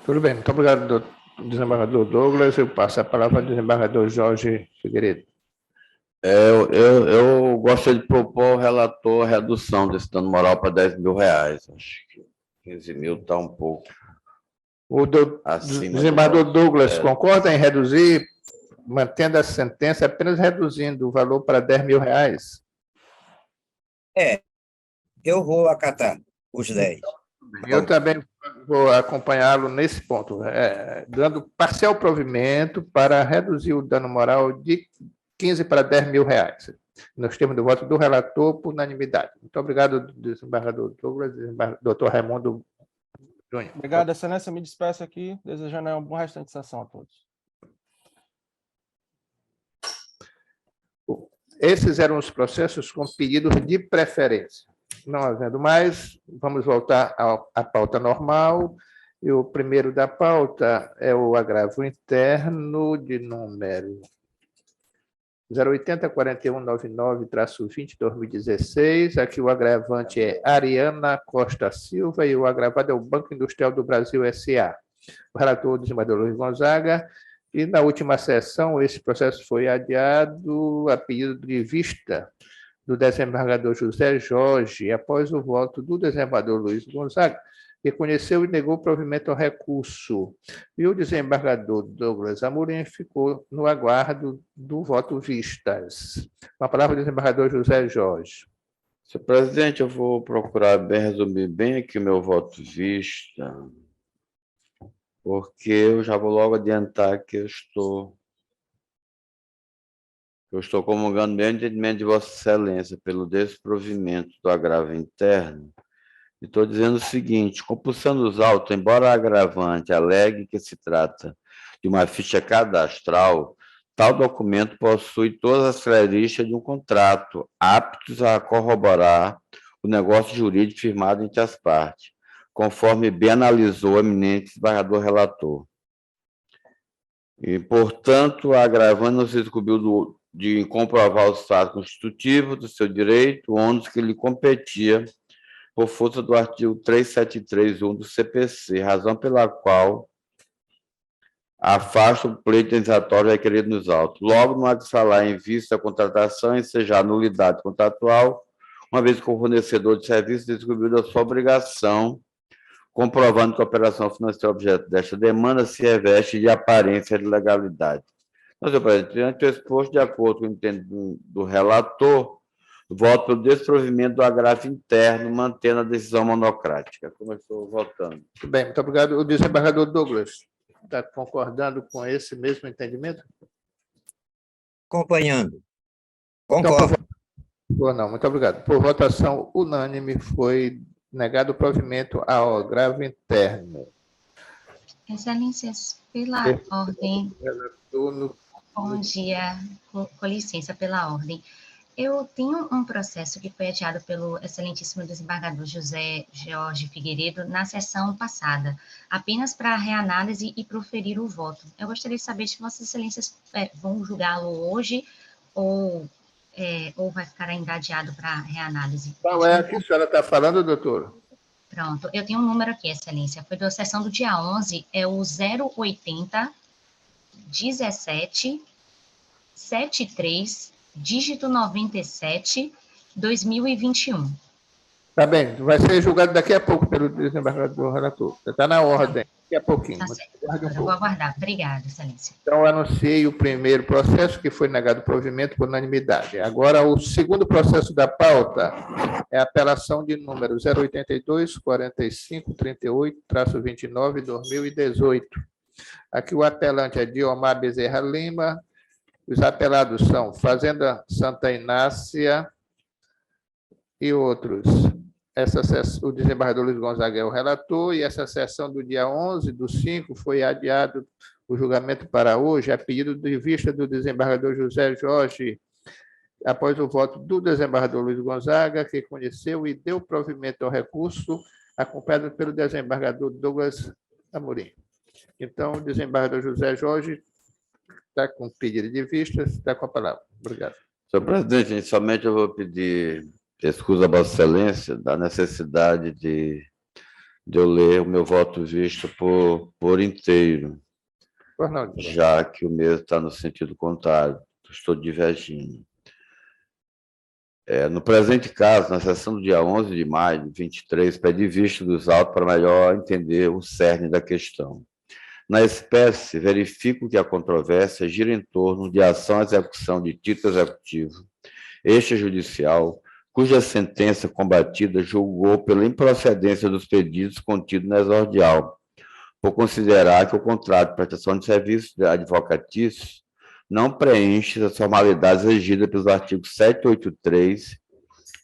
Tudo bem, muito obrigado, desembargador Douglas. Eu passo a palavra ao desembargador Jorge Figueiredo. Eu gostaria de propor ao relator a redução desse dano moral para R$10 mil. Acho que 15 mil está um pouco acima. Desembargador Douglas, concorda em reduzir, mantendo a sentença, apenas reduzindo o valor para R$10 mil? Eu vou acatar os 10. Eu também vou acompanhá-lo nesse ponto, dando parcial provimento para reduzir o dano moral de 15 para R$10 mil, nos termos do voto do relator por unanimidade. Muito obrigado, desembargador Douglas, doutor Raimundo Júnior. Obrigado, excelência. Me despeço aqui, desejando um bom restante de sessão a todos. Esses eram os processos com pedidos de preferência. Não havendo mais, vamos voltar à pauta normal. E o primeiro da pauta é o agravo interno de número 080-4199-20-2016. Aqui o agravante é Ariana Costa Silva e o agravado é o Banco Industrial do Brasil S.A. O relator, o desembargador Luiz Gonzaga. E na última sessão, esse processo foi adiado a pedido de vista do desembargador José Jorge, após o voto do desembargador Luiz Gonzaga, reconheceu e negou provimento ao recurso. E o desembargador Douglas Amorim ficou no aguardo do voto vistas. Com a palavra, o desembargador José Jorge. Senhor presidente, eu vou procurar resumir bem aqui o meu voto vista, porque eu já vou logo adiantar que eu estou comungando bem o entendimento de Vossa Excelência pelo desprovimento do agravo interno. E estou dizendo o seguinte: compulsando os autos, embora a agravante alegue que se trata de uma ficha cadastral, tal documento possui todas as características de um contrato, aptos a corroborar o negócio jurídico firmado entre as partes, conforme bem analisou o eminente desembargador relator. E, portanto, a agravante não se descobriu de comprovar os fatos constitutivos do seu direito, ônus que lhe competia por força do artigo 373.1 do CPC, razão pela qual afasta o pleito indenizatório requerido nos autos. Logo, não há que falar em vista da contratação e seja a nulidade contratual, uma vez que o fornecedor de serviço descobriu da sua obrigação, comprovando que a operação financeira objeto desta demanda se reveste de aparência de legalidade. Então, senhor presidente, diante do exposto, de acordo com o entendimento do relator, voto pelo desprovimento do agravo interno, mantendo a decisão monocrática. Como eu estou votando. Muito bem, muito obrigado. O desembargador Douglas está concordando com esse mesmo entendimento? Acompanhando. Então, Concordo. não, muito obrigado. Por votação unânime, foi negado o provimento ao agravo interno. Excelências, pela ordem. Bom dia, com licença, pela ordem. Eu tenho um processo que foi adiado pelo excelentíssimo desembargador José Jorge Figueiredo na sessão passada, apenas para reanálise e proferir o voto. Eu gostaria de saber se vossas excelências vão julgá-lo hoje ou vai ficar ainda adiado para reanálise. Qual é a que a senhora está falando, doutor? Pronto, eu tenho um número aqui, excelência. Foi da sessão do dia 11, é o 080 17 73 dígito 97, 2021. Tá bem, vai ser julgado daqui a pouco pelo desembargador relator. Está na ordem, daqui a pouquinho. Tá certo. Eu vou aguardar. Obrigada, excelência. Então, anunciei o primeiro processo, que foi negado o provimento por unanimidade. Agora, o segundo processo da pauta é a apelação de número 082-4538-29-2018. Aqui o apelante é Diomar Bezerra Lima. Os apelados são Fazenda Santa Inácia e outros. O desembargador Luiz Gonzaga é o relator, e essa sessão do dia 11/5 foi adiado o julgamento para hoje, a pedido de vista do desembargador José Jorge, após o voto do desembargador Luiz Gonzaga, que conheceu e deu provimento ao recurso, acompanhado pelo desembargador Douglas Amorim. Então, o desembargador José Jorge está com pedido de vista, está com a palavra. Obrigado. Senhor presidente, inicialmente eu vou pedir excusa a Vossa Excelência da necessidade de eu ler o meu voto visto por inteiro, já que o mesmo está no sentido contrário, estou divergindo. No presente caso, na sessão do dia 11 de maio de 23, pedi vista dos autos para melhor entender o cerne da questão. Na espécie, verifico que a controvérsia gira em torno de ação à execução de título executivo extrajudicial, cuja sentença combatida julgou pela improcedência dos pedidos contidos na exordial, por considerar que o contrato de prestação de serviços advocatícios não preenche as formalidades exigidas pelos artigos 783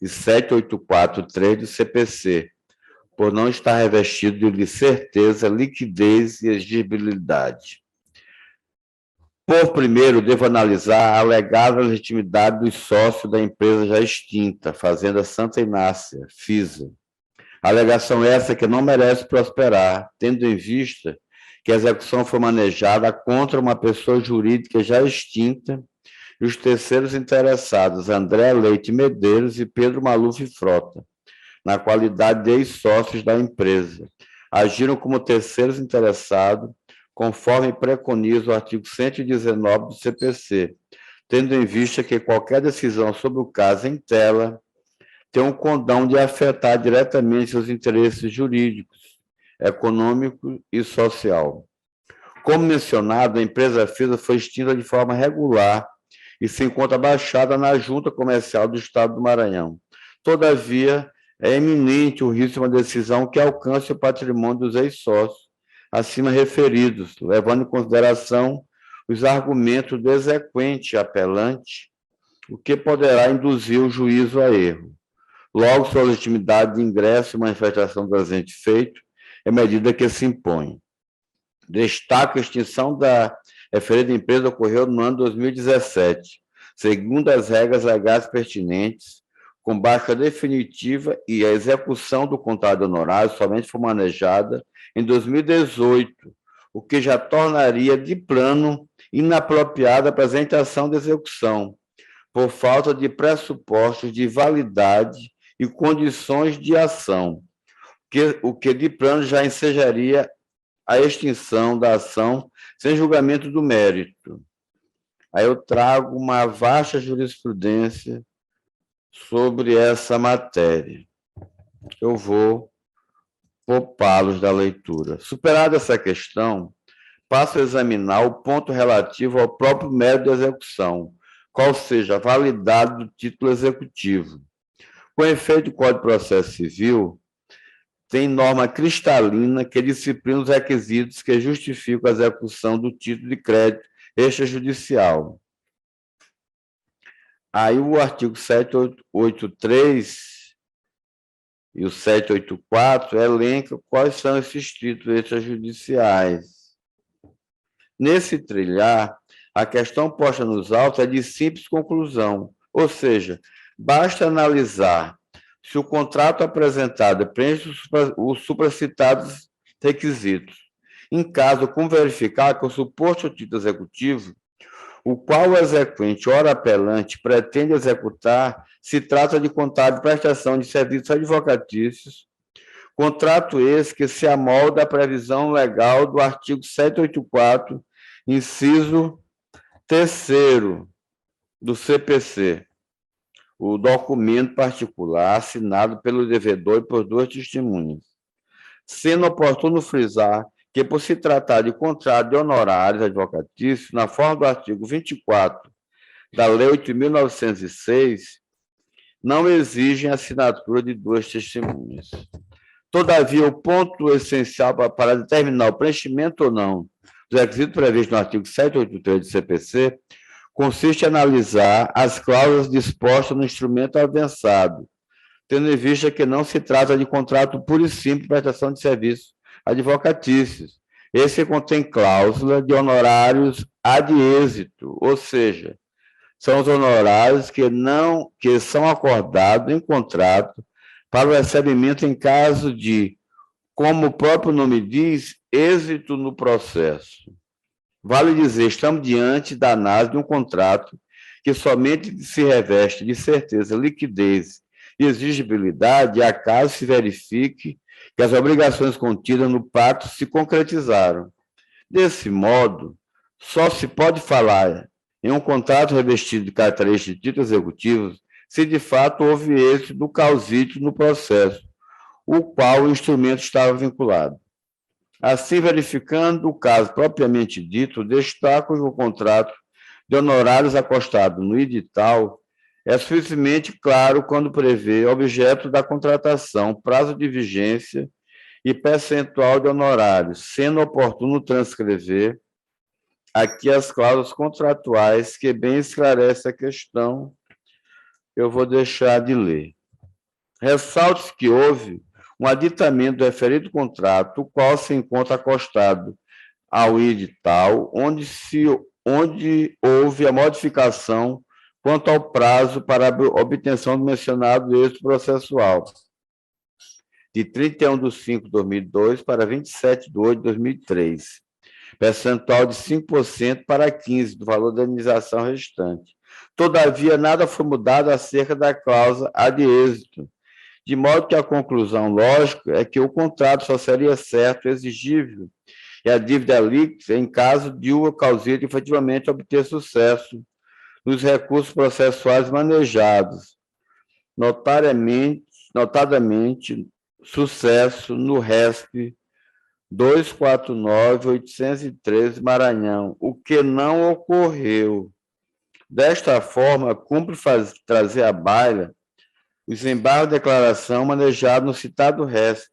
e 784.3 do CPC, por não estar revestido de certeza, liquidez e exigibilidade. Por primeiro, devo analisar a alegada legitimidade dos sócios da empresa já extinta, Fazenda Santa Inácia, FISA. A alegação essa que não merece prosperar, tendo em vista que a execução foi manejada contra uma pessoa jurídica já extinta e os terceiros interessados, André Leite Medeiros e Pedro Maluf Frota, na qualidade de ex-sócios da empresa, agiram como terceiros interessados, conforme preconiza o artigo 119 do CPC, tendo em vista que qualquer decisão sobre o caso em tela tem um condão de afetar diretamente seus interesses jurídicos, econômico e social. Como mencionado, a empresa FISA foi extinta de forma regular e se encontra baixada na Junta Comercial do Estado do Maranhão. Todavia, é eminente o risco de uma decisão que alcance o patrimônio dos ex-sócios acima referidos, levando em consideração os argumentos do exequente apelante, o que poderá induzir o juízo a erro. Logo, sua legitimidade de ingresso e manifestação do presente feito é medida que se impõe. Destaco a extinção da referida empresa ocorreu no ano 2017, segundo as regras legais pertinentes, com baixa definitiva, e a execução do contrato honorário somente foi manejada em 2018, o que já tornaria de plano inapropriada a apresentação da execução, por falta de pressupostos de validade e condições de ação, o que de plano já ensejaria a extinção da ação sem julgamento do mérito. Aí eu trago uma vasta jurisprudência sobre essa matéria. Eu vou poupá-los da leitura. Superada essa questão, passo a examinar o ponto relativo ao próprio mérito da execução, qual seja a validade do título executivo. Com efeito, o Código de Processo Civil tem norma cristalina que disciplina os requisitos que justificam a execução do título de crédito extrajudicial. Aí o artigo 783 e o 784 elenca quais são esses títulos extrajudiciais. Nesse trilhar, a questão posta nos autos é de simples conclusão, ou seja, basta analisar se o contrato apresentado preenche os supracitados requisitos. Em caso, como verificar que o suposto título executivo, o qual o exequente, ora apelante, pretende executar, se trata de contrato de prestação de serviços advocatícios, contrato esse que se amolda à previsão legal do artigo 784, inciso 3º do CPC, o documento particular assinado pelo devedor e por duas testemunhas. Sendo oportuno frisar que, por se tratar de contrato de honorários advocatícios, na forma do artigo 24 da Lei 8.906, não exigem a assinatura de duas testemunhas. Todavia, o ponto essencial para determinar o preenchimento ou não dos requisitos previstos no artigo 783 do CPC consiste em analisar as cláusulas dispostas no instrumento avançado, tendo em vista que não se trata de contrato puro e simples de prestação de serviços advocatícios. Esse contém cláusula de honorários ad êxito, ou seja, são os honorários que são acordados em contrato para o recebimento em caso de, como o próprio nome diz, êxito no processo. Vale dizer, estamos diante da análise de um contrato que somente se reveste de certeza, liquidez e exigibilidade, acaso se verifique que as obrigações contidas no pacto se concretizaram. Desse modo, só se pode falar em um contrato revestido de características de títulos executivos se de fato houve êxito do causídio no processo, o qual o instrumento estava vinculado. Assim, verificando o caso propriamente dito, destaco que o contrato de honorários acostado no edital é suficientemente claro quando prevê objeto da contratação, prazo de vigência e percentual de honorários, sendo oportuno transcrever aqui as cláusulas contratuais que bem esclarecem a questão. Eu vou deixar de ler. Ressalte que houve um aditamento do referido contrato, o qual se encontra acostado ao edital, onde houve a modificação quanto ao prazo para a obtenção do mencionado êxito processual, de 31/5/2002 para 27/8/2003, percentual de 5% para 15% do valor da indenização restante. Todavia, nada foi mudado acerca da cláusula ad êxito, de modo que a conclusão lógica é que o contrato só seria certo, exigível, e a dívida líquida em caso de o causídio efetivamente obter sucesso nos recursos processuais manejados, notadamente sucesso no RESP 249.813 Maranhão, o que não ocorreu. Desta forma, cumpre trazer à baila os embargos de declaração manejados no citado RESP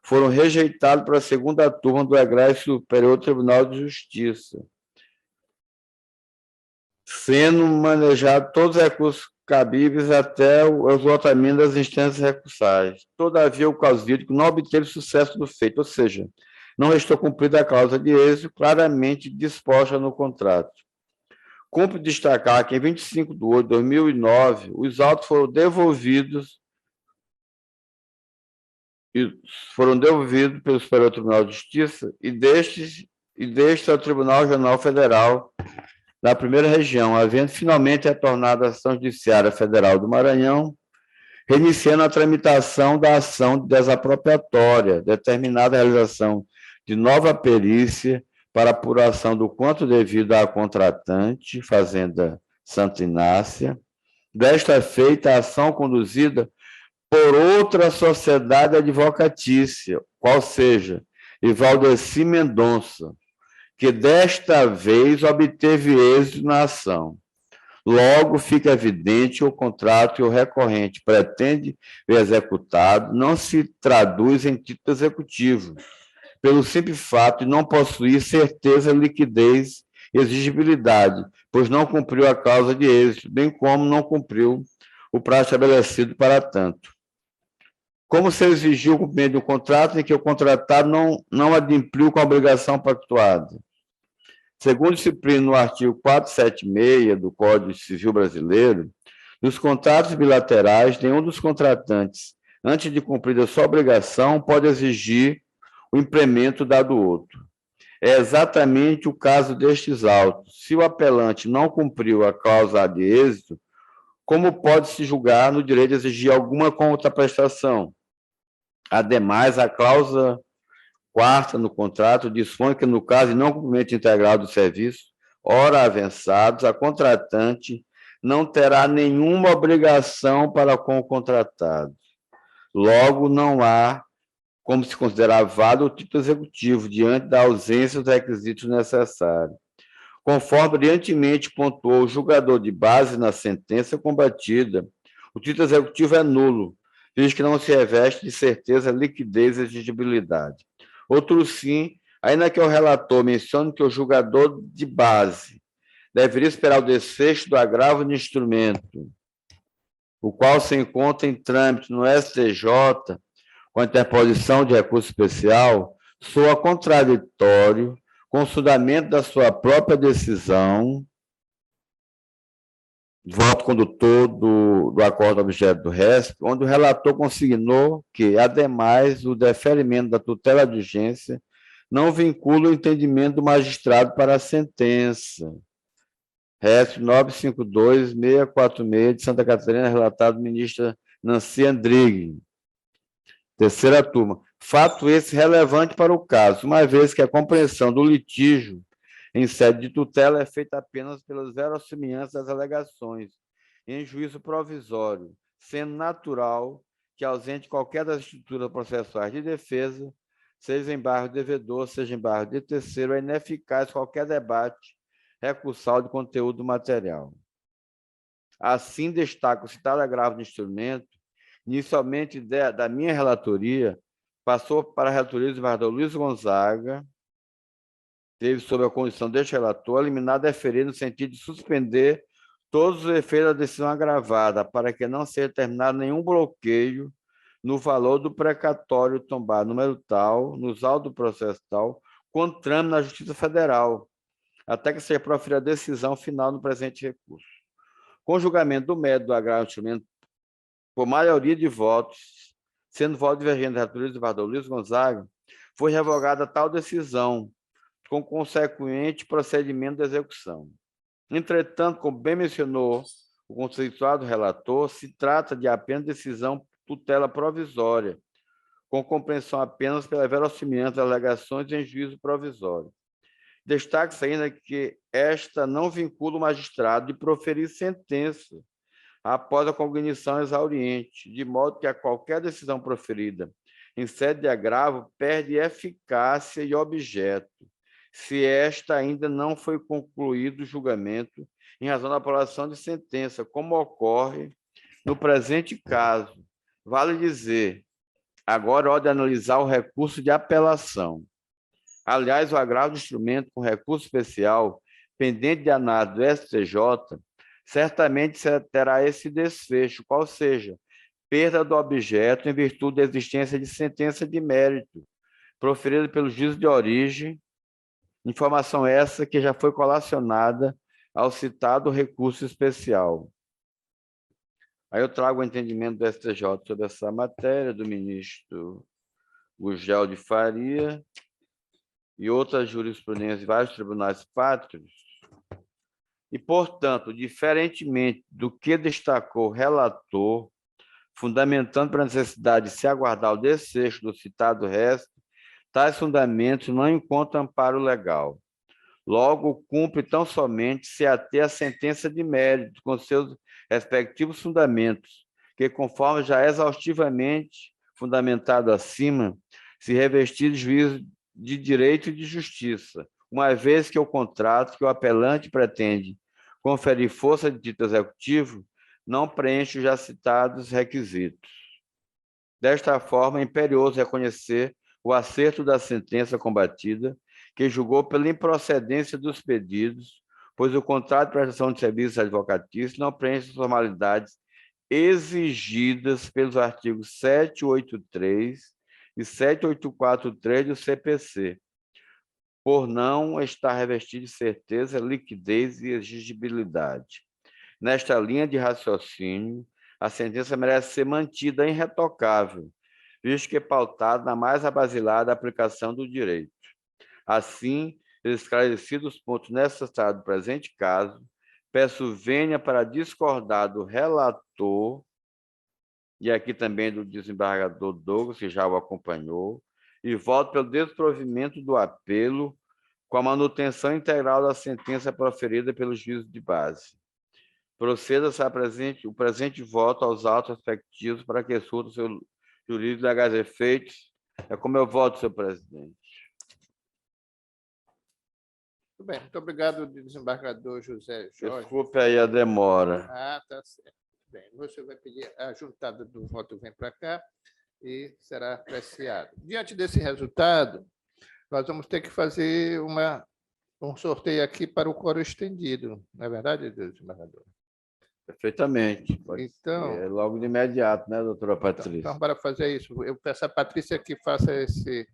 foram rejeitados para a segunda turma do Egresso Superior Tribunal de Justiça, sendo manejados todos os recursos cabíveis até o esgotamento das instâncias recursais. Todavia, o causídio não obteve sucesso do feito, ou seja, não restou cumprida a cláusula de êxito claramente disposta no contrato. Cumpre destacar que, em 25/8/2009, os autos foram devolvidos pelo Superior Tribunal de Justiça e destes e deste ao Tribunal Regional Federal da Primeira Região, havendo finalmente retornado à Ação Judiciária Federal do Maranhão, reiniciando a tramitação da ação desapropriatória, determinada a realização de nova perícia para apuração do quanto devido à contratante, Fazenda Santa Inácia. Desta feita, a ação conduzida por outra sociedade advocatícia, qual seja, Ivaldeci Mendonça, que desta vez obteve êxito na ação. Logo, fica evidente que o contrato que o recorrente pretende ver executado não se traduz em título executivo, pelo simples fato de não possuir certeza, liquidez e exigibilidade, pois não cumpriu a causa de êxito, bem como não cumpriu o prazo estabelecido para tanto. Como se exigiu o cumprimento de um contrato em que o contratado não adimpliu com a obrigação pactuada. Segundo disciplina no artigo 476 do Código Civil Brasileiro, nos contratos bilaterais, nenhum dos contratantes, antes de cumprir a sua obrigação, pode exigir o implemento dado outro. É exatamente o caso destes autos. Se o apelante não cumpriu a cláusula de êxito, como pode-se julgar no direito de exigir alguma contraprestação? Ademais, a cláusula 4ª no contrato dispõe que, no caso de não cumprimento integral do serviço, ora avançados, a contratante não terá nenhuma obrigação para com o contratado. Logo, não há como se considerar válido o título executivo diante da ausência dos requisitos necessários. Conforme brilhantemente pontuou o julgador de base na sentença combatida, o título executivo é nulo, visto que não se reveste de certeza, liquidez e exigibilidade. Outro sim, ainda que o relator mencione que o julgador de base deveria esperar o desfecho do agravo de instrumento, o qual se encontra em trâmite no STJ, com a interposição de recurso especial, soa contraditório com o fundamento da sua própria decisão, voto condutor do acordo objeto do RESP, onde o relator consignou que, ademais, o deferimento da tutela de urgência não vincula o entendimento do magistrado para a sentença. RESP 952-646 de Santa Catarina, relatado ministra Nancy Andrighi. Terceira turma. Fato esse relevante para o caso, uma vez que a compreensão do litígio em sede de tutela é feita apenas pelas verossimilhanças das alegações, em juízo provisório, sendo natural que, ausente qualquer das estruturas processuais de defesa, seja embargo devedor, seja embargo de terceiro, é ineficaz qualquer debate recursal de conteúdo material. Assim, destaco o citado agravo de instrumento, inicialmente da minha relatoria, passou para a relatoria do desembargador Luiz Gonzaga, teve sob a condição deste relator, a liminar deferir no sentido de suspender todos os efeitos da decisão agravada, para que não seja determinado nenhum bloqueio no valor do precatório tombado número tal, nos autos do processo tal, com trâmite na Justiça Federal, até que seja proferida a decisão final no presente recurso. Com julgamento do mérito do agravo do instrumento por maioria de votos, sendo voto divergente da relatoria do desembargador Luiz Gonzaga, foi revogada tal decisão, com consequente procedimento de execução. Entretanto, como bem mencionou o conceituado relator, se trata de apenas decisão tutela provisória, com compreensão apenas pela verossimilhança das alegações em juízo provisório. Destaque-se ainda que esta não vincula o magistrado de proferir sentença após a cognição exauriente, de modo que a qualquer decisão proferida em sede de agravo perde eficácia e objeto, se esta ainda não foi concluído o julgamento em razão da apelação de sentença, como ocorre no presente caso. Vale dizer, agora é hora de analisar o recurso de apelação. Aliás, o agravo de instrumento com recurso especial, pendente de análise do STJ, certamente terá esse desfecho, qual seja, perda do objeto em virtude da existência de sentença de mérito, proferida pelo juízo de origem, informação essa que já foi colacionada ao citado recurso especial. Aí eu trago o entendimento do STJ sobre essa matéria, do ministro Gugel de Faria, e outras jurisprudências de vários tribunais pátrios, e, portanto, diferentemente do que destacou o relator, fundamentando para a necessidade de se aguardar o desfecho do citado resto, tais fundamentos não encontram amparo legal. Logo, cumpre tão somente se ater à sentença de mérito com seus respectivos fundamentos, que, conforme já exaustivamente fundamentado acima, se revestir de juízo de direito e de justiça, uma vez que o contrato que o apelante pretende conferir força de título executivo não preenche os já citados requisitos. Desta forma, é imperioso reconhecer o acerto da sentença combatida, que julgou pela improcedência dos pedidos, pois o contrato de prestação de serviços advocatícios não preenche as formalidades exigidas pelos artigos 783 e 7843 do CPC, por não estar revestido de certeza, liquidez e exigibilidade. Nesta linha de raciocínio, a sentença merece ser mantida irretocável, visto que é pautada na mais abasilada aplicação do direito. Assim, esclarecidos os pontos necessários do presente caso, peço vênia para discordar do relator, e aqui também do desembargador Douglas, que já o acompanhou, e voto pelo desprovimento do apelo, com a manutenção integral da sentença proferida pelo juízo de base. Proceda-se o presente voto aos autos respectivos para que surta o seu jurídico legais efeitos. É como eu voto, senhor presidente. Muito bem, muito obrigado, desembargador José Jorge. Desculpe aí a demora. Ah, tá certo. Bem, você vai pedir a juntada do voto, vem para cá e será apreciado. Diante desse resultado, nós vamos ter que fazer um sorteio aqui para o coro estendido, não é verdade, desembargador? Perfeitamente. Então, é logo de imediato, né, doutora Patrícia? Então, para fazer isso, eu peço a Patrícia que faça esse...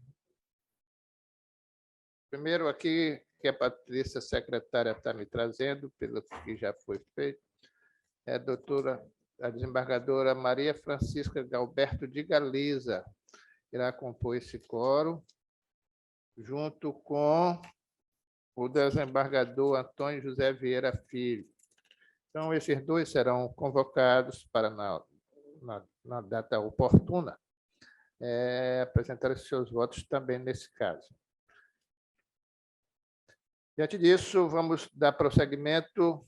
Primeiro aqui, que a Patrícia, secretária, está me trazendo, pelo que já foi feito, é a desembargadora Maria Francisca Galberto de Galiza, irá compor esse coro, junto com o desembargador Antônio José Vieira Filho. Então, esses dois serão convocados para, na data oportuna, apresentar os seus votos também nesse caso. Diante disso, vamos dar prosseguimento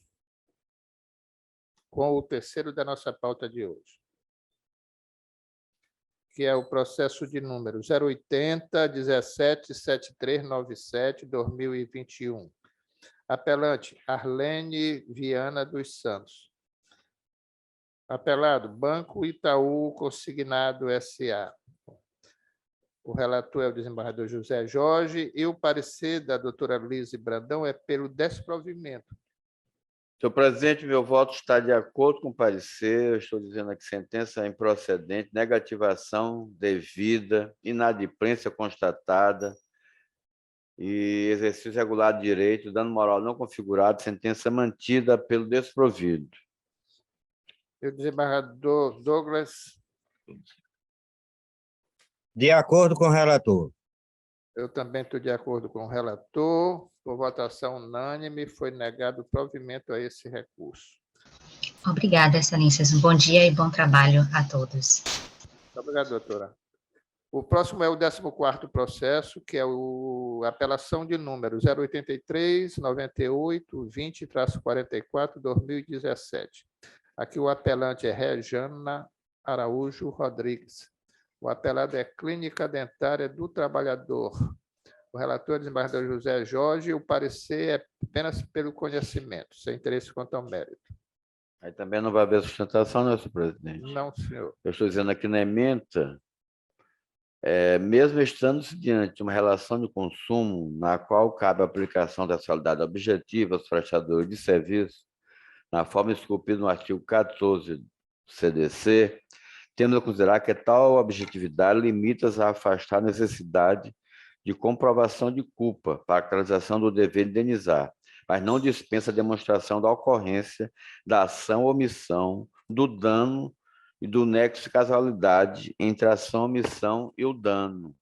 com o terceiro da nossa pauta de hoje, que é o processo de número 080-177397-2021. Apelante, Arlene Viana dos Santos. Apelado, Banco Itaú Consignado S.A. O relator é o desembargador José Jorge e o parecer da doutora Lise Brandão é pelo desprovimento. Senhor presidente, meu voto está de acordo com o parecer. Eu estou dizendo aqui sentença improcedente, negativação devida, inadimplência constatada e exercício regular de direito, dano moral não configurado, sentença mantida pelo desprovido. O desembargador Douglas. De acordo com o relator. Eu também estou de acordo com o relator. Por votação unânime, foi negado o provimento a esse recurso. Obrigada, excelências. Um bom dia e bom trabalho a todos. Muito obrigado, doutora. O próximo é o 14º processo, que é a apelação de número 083-98-20-44-2017. Aqui o apelante é Rejana Araújo Rodrigues. O apelado é Clínica Dentária do Trabalhador. O relator é o desembargador José Jorge, o parecer é apenas pelo conhecimento, sem interesse quanto ao mérito. Aí também não vai haver sustentação, né, senhor presidente? Não, senhor. Eu estou dizendo aqui na ementa, mesmo estando-se diante de uma relação de consumo na qual cabe a aplicação da solidariedade objetiva aos prestadores de serviço, na forma esculpida no artigo 14 do CDC, temos a considerar que tal objetividade limita-se a afastar a necessidade de comprovação de culpa para a realização do dever de indenizar, mas não dispensa a demonstração da ocorrência da ação ou omissão, do dano e do nexo de causalidade entre a ação, omissão e o dano.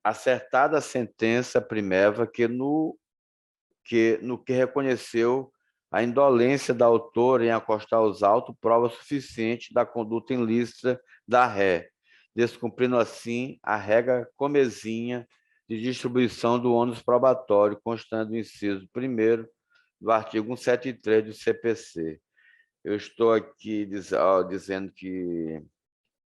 acertada a sentença primeva no que reconheceu a indolência da autora em acostar aos autos prova suficiente da conduta ilícita da ré, descumprindo assim a regra comezinha de distribuição do ônus probatório, constando do inciso 1º do artigo 173 do CPC. Eu estou aqui dizendo que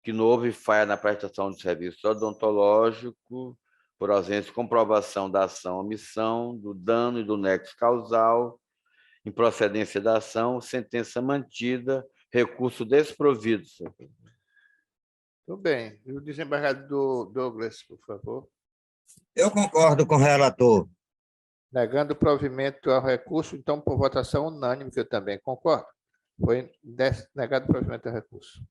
não houve falha na prestação de serviço odontológico, por ausência de comprovação da ação ou omissão, do dano e do nexo causal, improcedência da ação, sentença mantida, recurso desprovido, senhor presidente. Tudo bem. E o desembargador Douglas, por favor. Eu concordo com o relator. Negando o provimento ao recurso, então, por votação unânime, que eu também concordo. Foi negado o provimento ao recurso.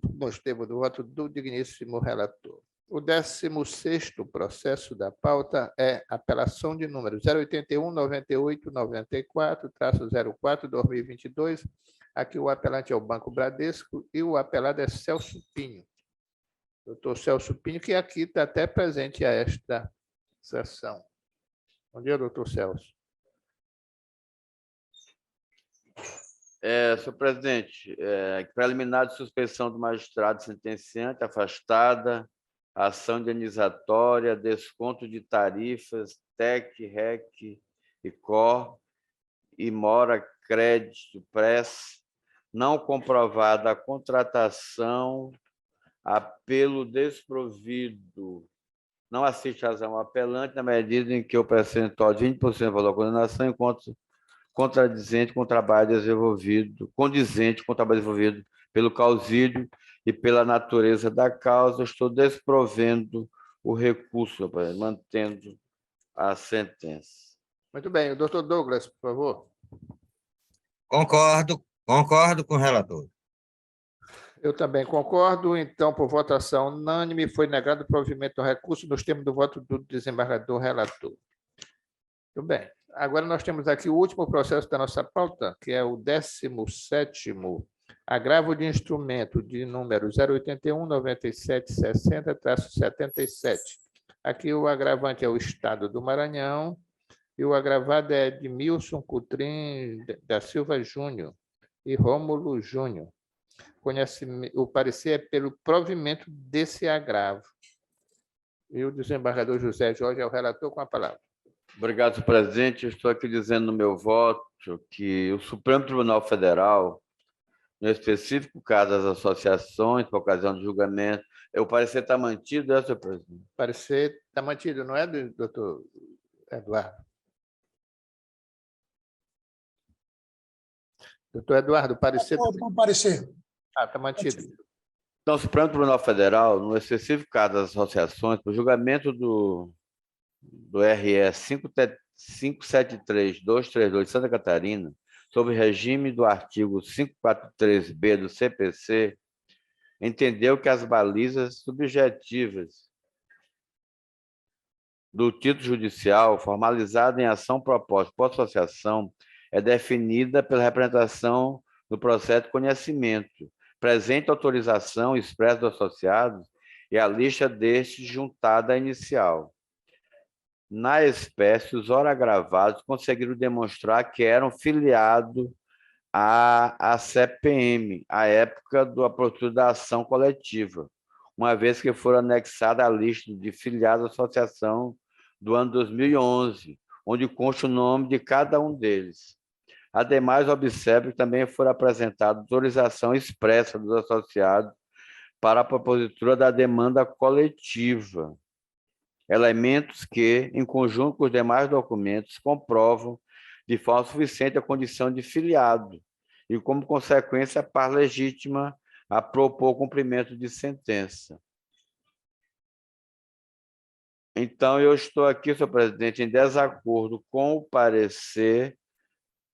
Motivo do voto do digníssimo relator. O 16º processo da pauta é apelação de número 081-98-94-04-2022. Aqui o apelante é o Banco Bradesco e o apelado é Celso Pinho. Doutor Celso Pinho, que aqui está até presente a esta sessão. Bom dia, doutor Celso. Senhor presidente, preliminar de suspeição do magistrado sentenciante, afastada, ação indenizatória, desconto de tarifas, TEC, REC e COR, e mora crédito, press, não comprovada a contratação, apelo desprovido, não assiste razão ao apelante na medida em que o percentual de 20% do valor da condenação encontra condizente com o trabalho desenvolvido pelo causídio e pela natureza da causa, estou desprovendo o recurso, mantendo a sentença. Muito bem. O doutor Douglas, por favor. Concordo com o relator. Eu também concordo. Então, por votação unânime, foi negado o provimento ao recurso nos termos do voto do desembargador relator. Muito bem. Agora nós temos aqui o último processo da nossa pauta, que é o 17º, agravo de instrumento de número 081-9760-77. Aqui o agravante é o Estado do Maranhão e o agravado é Edmilson Coutrin da Silva Júnior e Rômulo Júnior. O parecer é pelo provimento desse agravo. E o desembargador José Jorge é o relator com a palavra. Obrigado, senhor presidente. Eu estou aqui dizendo no meu voto que o Supremo Tribunal Federal, no específico caso das associações, por ocasião do julgamento, o parecer está mantido, senhor presidente? O parecer está mantido, não é, doutor Eduardo? Doutor Eduardo, o parecer... Com o parecer. Está mantido. Então, o Supremo Tribunal Federal, no específico caso das associações, por julgamento do RE 573-232 de Santa Catarina, sob regime do artigo 543B do CPC, entendeu que as balizas subjetivas do título judicial, formalizado em ação proposta por associação, é definida pela representação do processo de conhecimento, presente autorização expressa dos associados e a lista destes juntada à inicial. Na espécie, os ora agravados conseguiram demonstrar que eram filiados à CPM, à época da abertura da ação coletiva, uma vez que foram anexados à lista de filiados à associação do ano 2011, onde consta o nome de cada um deles. Ademais, observe que também foram apresentadas autorização expressa dos associados para a propositura da demanda coletiva, elementos que, em conjunto com os demais documentos, comprovam de forma suficiente a condição de filiado e, como consequência, a par legítima a propor o cumprimento de sentença. Então, eu estou aqui, senhor presidente, em desacordo com o parecer,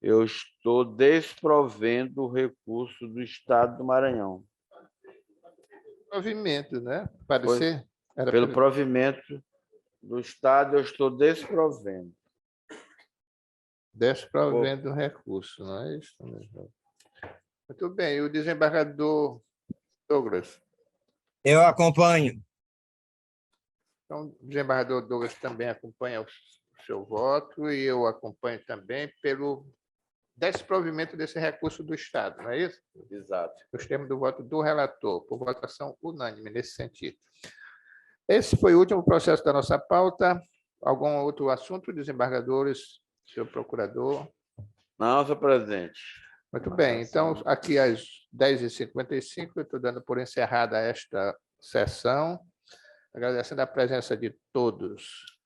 eu estou desprovendo o recurso do Estado do Maranhão. Provimento, né? Parecer? Pelo provimento do Estado, eu estou desprovendo. Desprovendo o recurso, não é isso mesmo? Muito bem. E o desembargador Douglas? Eu acompanho. Então, o desembargador Douglas também acompanha o seu voto e eu acompanho também pelo desprovimento desse recurso do Estado, não é isso? Exato. Nos termos do voto do relator, por votação unânime nesse sentido. Esse foi o último processo da nossa pauta. Algum outro assunto, desembargadores, senhor procurador? Não, senhor presidente. Muito bem, então, aqui às 10h55, eu estou dando por encerrada esta sessão, agradecendo a presença de todos.